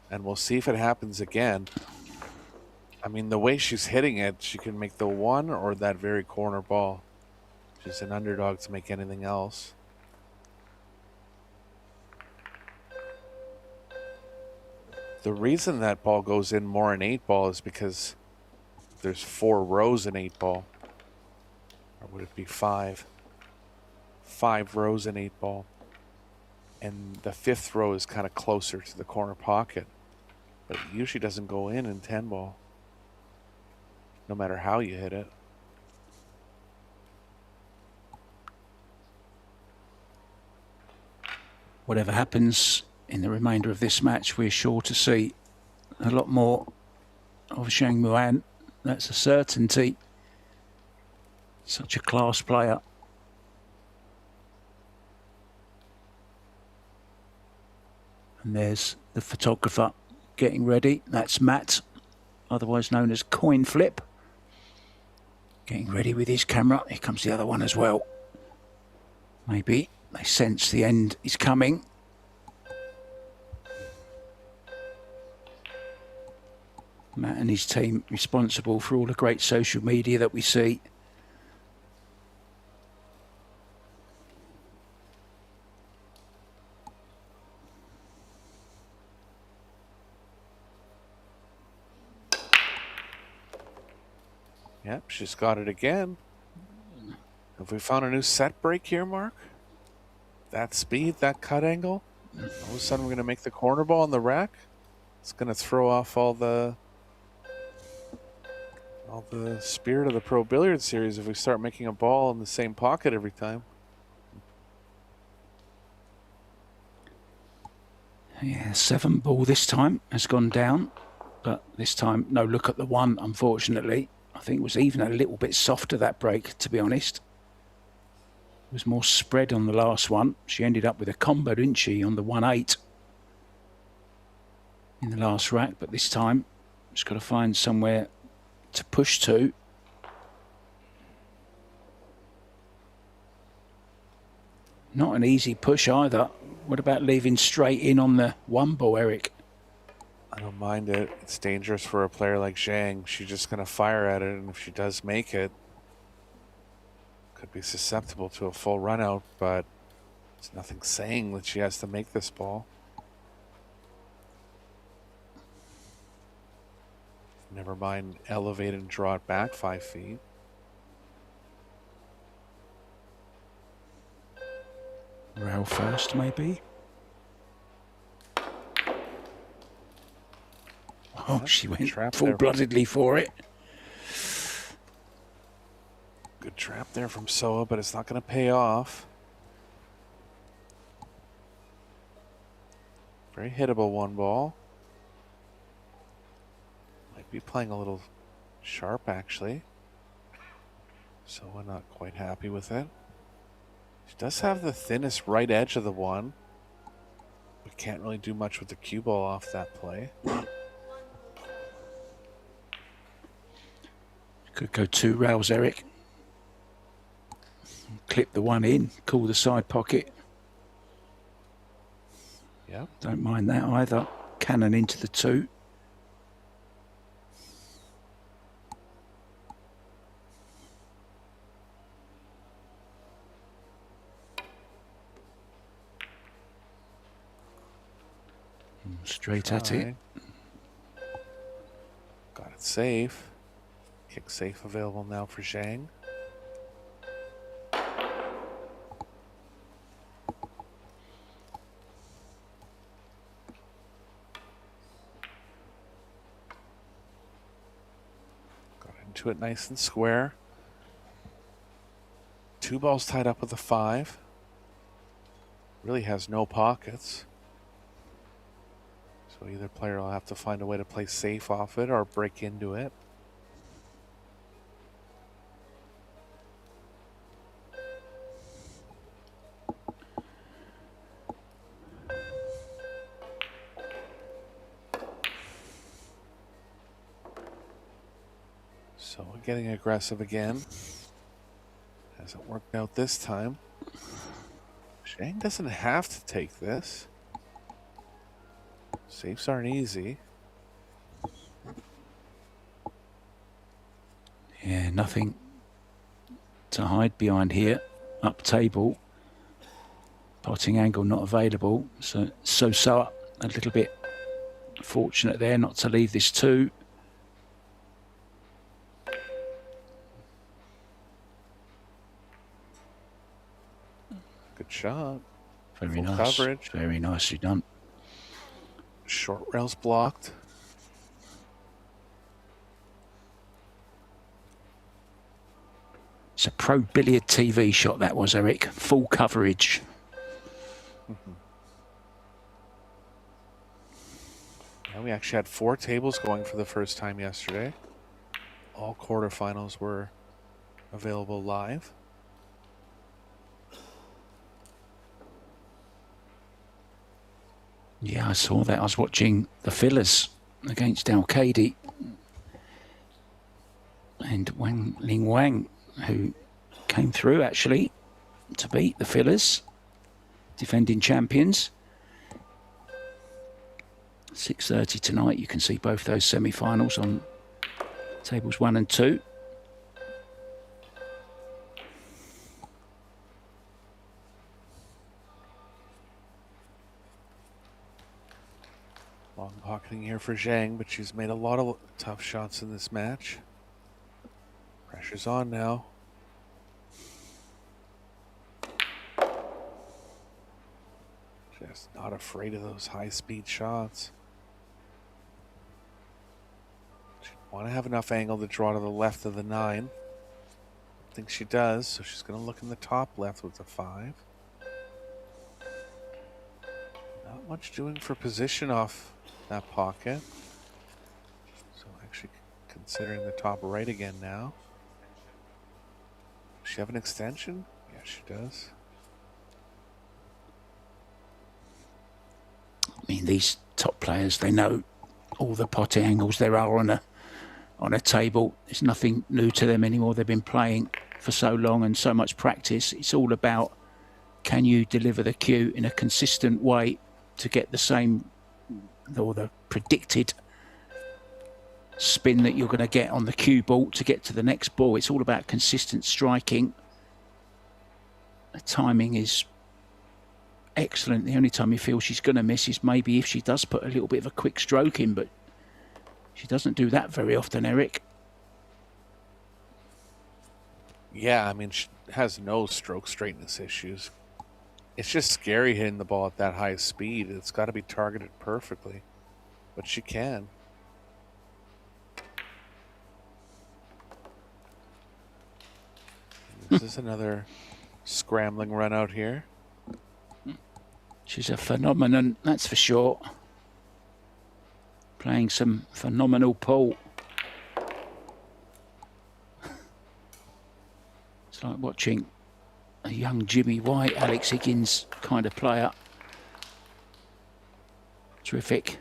And we'll see if it happens again. I mean, the way she's hitting it, she can make the 1 or that very corner ball. She's an underdog to make anything else. The reason that ball goes in more in 8-ball is because there's 4 rows in 8-ball. Or would it be 5? 5 rows in 8-ball. And the 5th row is kind of closer to the corner pocket. But it usually doesn't go in 10-ball. No matter how you hit it. Whatever happens in the remainder of this match, we're sure to see a lot more of MUYAN. That's a certainty. Such a class player. And there's the photographer getting ready. That's Matt, otherwise known as Coin Flip. Getting ready with his camera. Here comes the other one as well. Maybe they sense the end is coming. Matt and his team responsible for all the great social media that we see. Yep, she's got it again. Have we found a new set break here, Mark? That speed, that cut angle? All of a sudden we're going to make the corner ball on the rack? It's going to throw off all the spirit of the Pro Billiard series if we start making a ball in the same pocket every time. Yeah, 7 ball this time has gone down. But this time, no look at the one, unfortunately. I think it was even a little bit softer, that break, to be honest. It was more spread on the last one. She ended up with a combo, didn't she, on the 1-8 in the last rack. But this time, just got to find somewhere to push to. Not an easy push either. What about leaving straight in on the 1 ball, Eric? I don't mind it. It's dangerous for a player like Zhang. She's just going to fire at it, and if she does make it, could be susceptible to a full run out, but there's nothing saying that she has to make this ball. Never mind elevate and draw it back 5 feet. Rail first, maybe. Oh, she went full-bloodedly for it. Good trap there from SEOA, but it's not going to pay off. Very hittable 1 ball. Might be playing a little sharp, actually. SEOA not quite happy with it. She does have the thinnest right edge of the 1, but can't really do much with the cue ball off that play. Could go 2 rails, Eric. Clip the 1 in, cool the side pocket. Yep. Don't mind that either. Cannon into the 2. Straight at it. Got it safe. Kick safe available now for Zhang. Got into it nice and square. 2 balls tied up with a 5. Really has no pockets. So either player will have to find a way to play safe off it or break into it. So we're getting aggressive again. Hasn't worked out this time. Zhang doesn't have to take this. Safes aren't easy. Yeah, nothing to hide behind here. Up table. Potting angle not available. So a little bit fortunate there not to leave this 2. Good shot. Very Full nice. coverage. Very nicely done. Short rails blocked. It's a Pro Billiard TV shot that was, Eric. Full coverage. Yeah, we actually had 4 tables going for the first time yesterday. All quarterfinals were available live. Yeah, I saw that. I was watching the fillers against Al-Qaedi and Wang Ling Wang, who came through actually to beat the fillers, defending champions. 6:30 tonight. You can see both those semi-finals on tables 1 and 2. Long pocketing here for Zhang, but she's made a lot of tough shots in this match. Pressure's on now. Just not afraid of those high-speed shots. She want to have enough angle to draw to the left of the 9. I think she does, so she's going to look in the top left with the 5. Not much doing for position off that pocket. So actually considering the top right again now. Does she have an extension? Yeah, she does. I mean, these top players, they know all the potty angles there are on a table. It's nothing new to them anymore. They've been playing for so long and so much practice. It's all about, can you deliver the cue in a consistent way to get the same or the predicted spin that you're going to get on the cue ball to get to the next ball. It's all about consistent striking. The timing is excellent. The only time you feel she's going to miss is maybe if she does put a little bit of a quick stroke in, but she doesn't do that very often, Eric. Yeah, I mean, she has no stroke straightness issues. It's just scary hitting the ball at that high speed. It's got to be targeted perfectly, but she can. This is another scrambling run out here. She's a phenomenon, that's for sure. Playing some phenomenal pool. It's like watching a young Jimmy White, Alex Higgins kind of player. Terrific.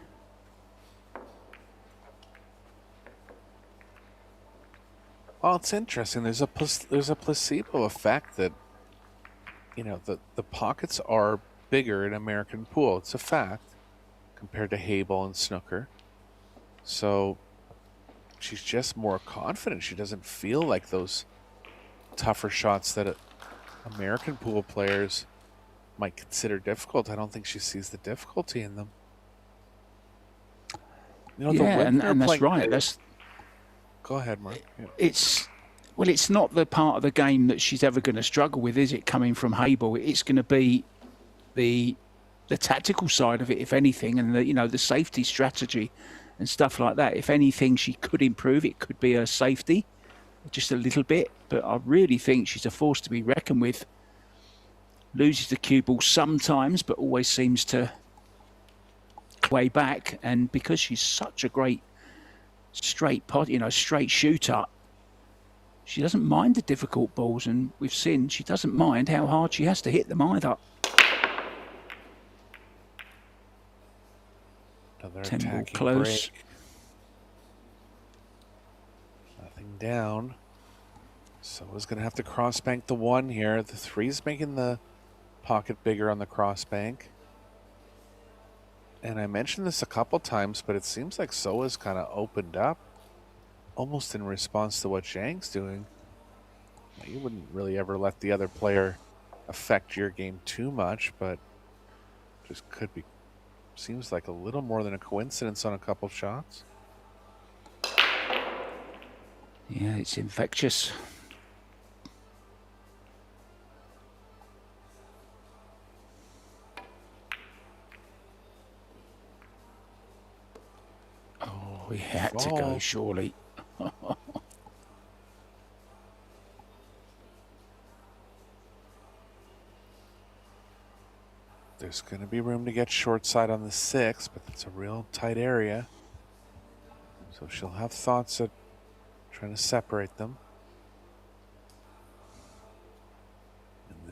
Well, it's interesting. There's a placebo effect that, you know, the pockets are bigger in American pool. It's a fact compared to Hayball and snooker. So she's just more confident. She doesn't feel like those tougher shots that American pool players might consider difficult. I don't think she sees the difficulty in them. You know, yeah, and that's right. Go ahead, Mark. Yeah. It's not the part of the game that she's ever going to struggle with, is it? Coming from Hayball, it's going to be the tactical side of it, if anything, and the safety strategy and stuff like that. If anything, she could improve. It could be her safety, just a little bit. But I really think she's a force to be reckoned with. Loses the cue ball sometimes, but always seems to way back. And because she's such a great straight shooter, she doesn't mind the difficult balls. And we've seen she doesn't mind how hard she has to hit them either. Another 10 ball attacking close. break. Nothing down. So is going to have to cross bank the 1 here. The 3's making the pocket bigger on the cross bank. And I mentioned this a couple times, but it seems like SEOA's kind of opened up, almost in response to what Zhang's doing. You wouldn't really ever let the other player affect your game too much, but just could be. Seems like a little more than a coincidence on a couple shots. Yeah, it's infectious. Oh, he had to go, surely. There's going to be room to get short side on the 6, but it's a real tight area. So she'll have thoughts of trying to separate them.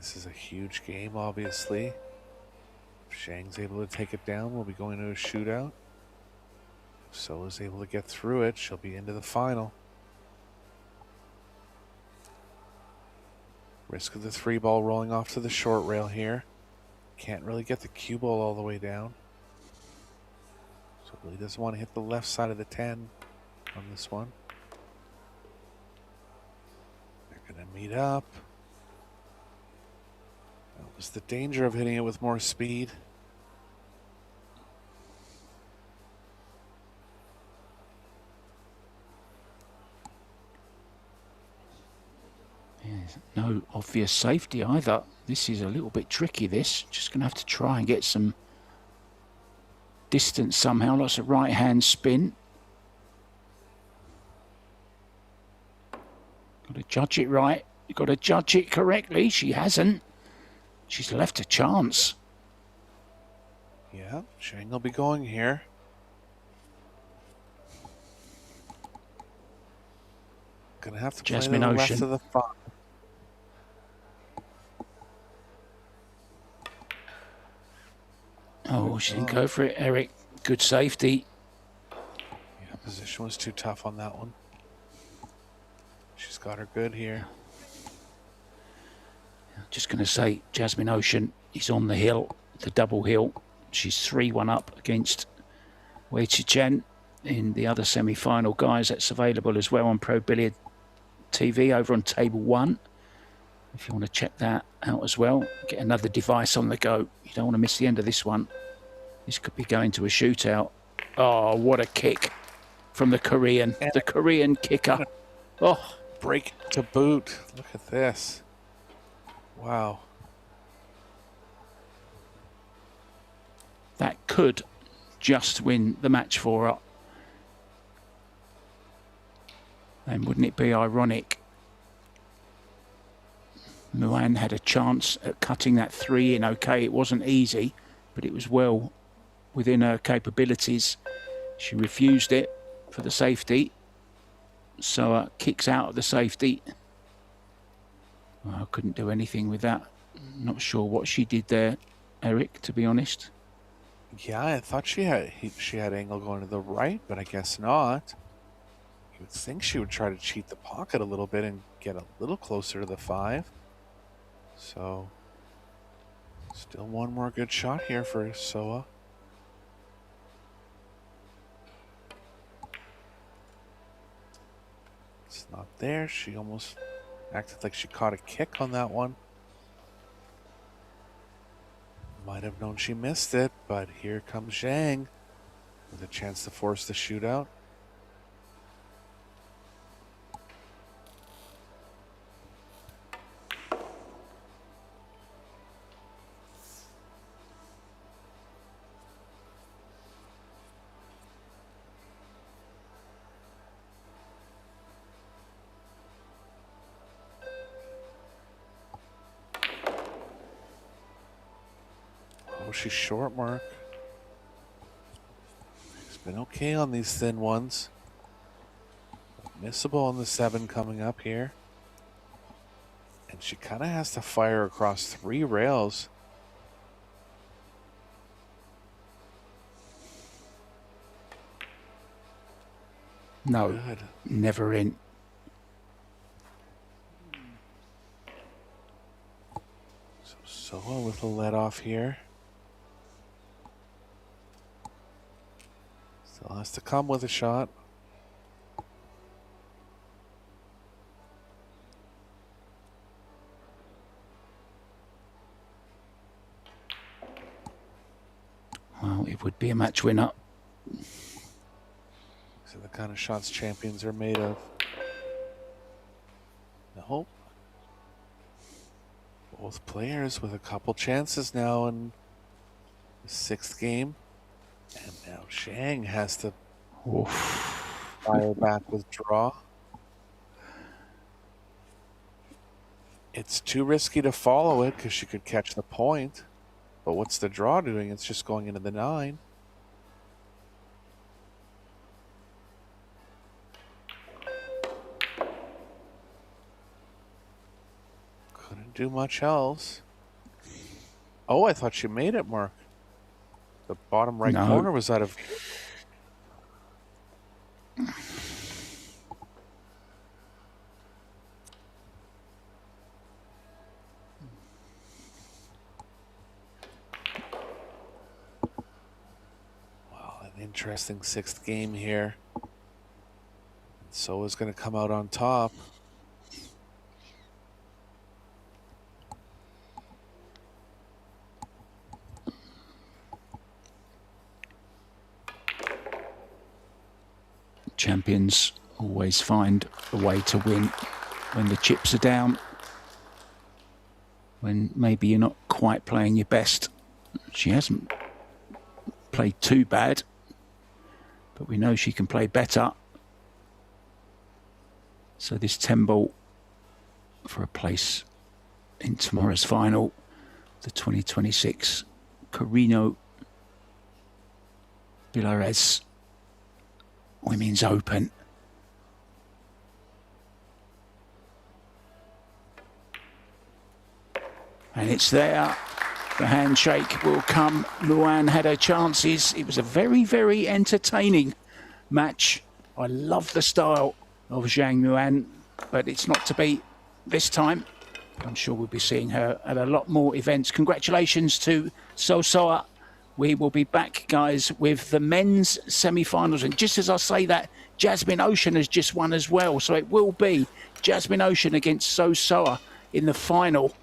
This is a huge game, obviously. If Zhang's able to take it down, we'll be going to a shootout. If SEOA's able to get through it, she'll be into the final. Risk of the 3-ball rolling off to the short rail here. Can't really get the cue ball all the way down. So really doesn't want to hit the left side of the 10 on this one. They're going to meet up. That was the danger of hitting it with more speed. No obvious safety either. This is a little bit tricky, this. Just going to have to try and get some distance somehow. Lots of right-hand spin. Got to judge it right. You've got to judge it correctly. She hasn't. She's left a chance. Yeah, Zhang will be going here. Gonna have to Jasmine play the Ocean. rest of the 5. Oh, she didn't go for it, Eric. Good safety. Yeah, position was too tough on that one. She's got her good here. Just going to say, Jasmine Ocean is on the hill, the double hill. She's 3-1 up against Wei Chi-Chen in the other semi-final. Guys, that's available as well on Pro Billiard TV over on Table 1. If you want to check that out as well. Get another device on the go. You don't want to miss the end of this one. This could be going to a shootout. Oh, what a kick from the Korean. The Korean kicker. Oh, Break to boot. Look at this. Wow. that could just win the match for her. And wouldn't it be ironic? MUYAN had a chance at cutting that 3 in. Okay, it wasn't easy, but it was well within her capabilities. She refused it for the safety. So kicks out of the safety. Well, I couldn't do anything with that. Not sure what she did there, Eric, to be honest. Yeah, I thought she had angle going to the right, but I guess not. You would think she would try to cheat the pocket a little bit and get a little closer to the 5. So, still one more good shot here for SEOA. It's not there. She almost acted like she caught a kick on that one. Might have known she missed it, but here comes Zhang with a chance to force the shootout. She's short, Mark. She's been okay on these thin ones. Missable on the 7 coming up here. And she kind of has to fire across 3 rails. No, Good. never in. So SEOA with a let off here. Still has to come with a shot. Well, it would be a match winner. These are the kind of shots champions are made of. Nope. Both players with a couple chances now in the 6th game. And now Zhang has to fire back with draw. It's too risky to follow it because she could catch the point. But what's the draw doing? It's just going into the 9. Couldn't Couldn't do much else. Oh, I thought she made it, Mark. The bottom right No. corner was out of... Wow, an interesting 6th game here. SEOA's going to come out on top. Champions always find a way to win when the chips are down, when maybe you're not quite playing your best. She hasn't played too bad, but we know she can play better. So this 10-ball for a place in tomorrow's final, the 2026 Carrinho Billiards Women's Open. And it's there. The handshake will come. Luan had her chances. It was a very, very entertaining match. I love the style of Zhang Yuan, but it's not to be this time. I'm sure we'll be seeing her at a lot more events. Congratulations to SEOA. We will be back, guys, with the men's semi-finals. And just as I say that, Jasmine Ocean has just won as well. So it will be Jasmine Ocean against SEOA in the final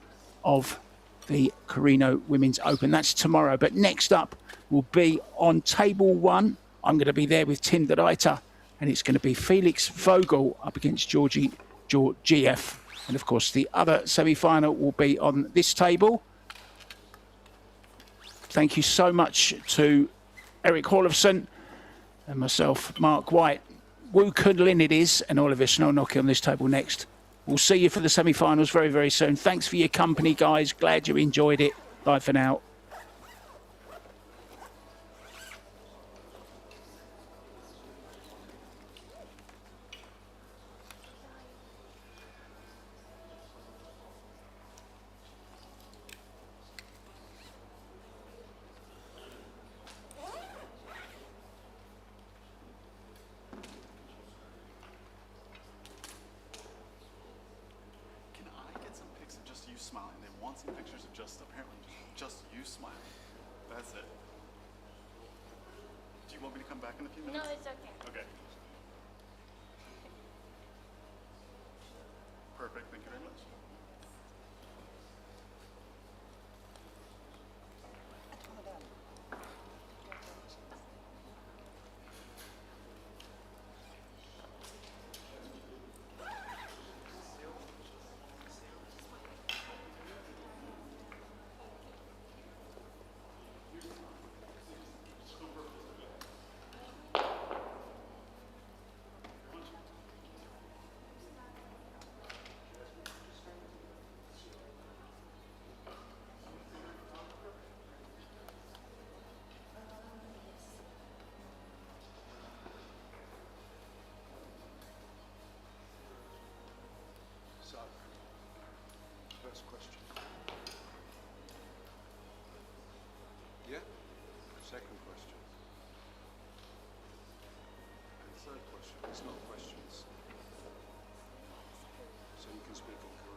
of the Carrinho Women's Open. That's tomorrow. But next up will be on table 1. I'm going to be there with Tim Deraita. And it's going to be Felix Vogel up against Georgie Georgiev. And, of course, the other semi-final will be on this table. Thank you so much to Eric Horlofson and myself, Mark White. Wu Kun Lin it is, and Oliver Snownocky on this table next. We'll see you for the semi-finals very, very soon. Thanks for your company, guys. Glad you enjoyed it. Bye for now. Smiling. They want some pictures of apparently just you smiling. That's it. Do you want me to come back in a few minutes? No, it's okay. Okay. Perfect. Thank you very much. First question. Yeah? Second question. And third question. It's not questions. So you can speak in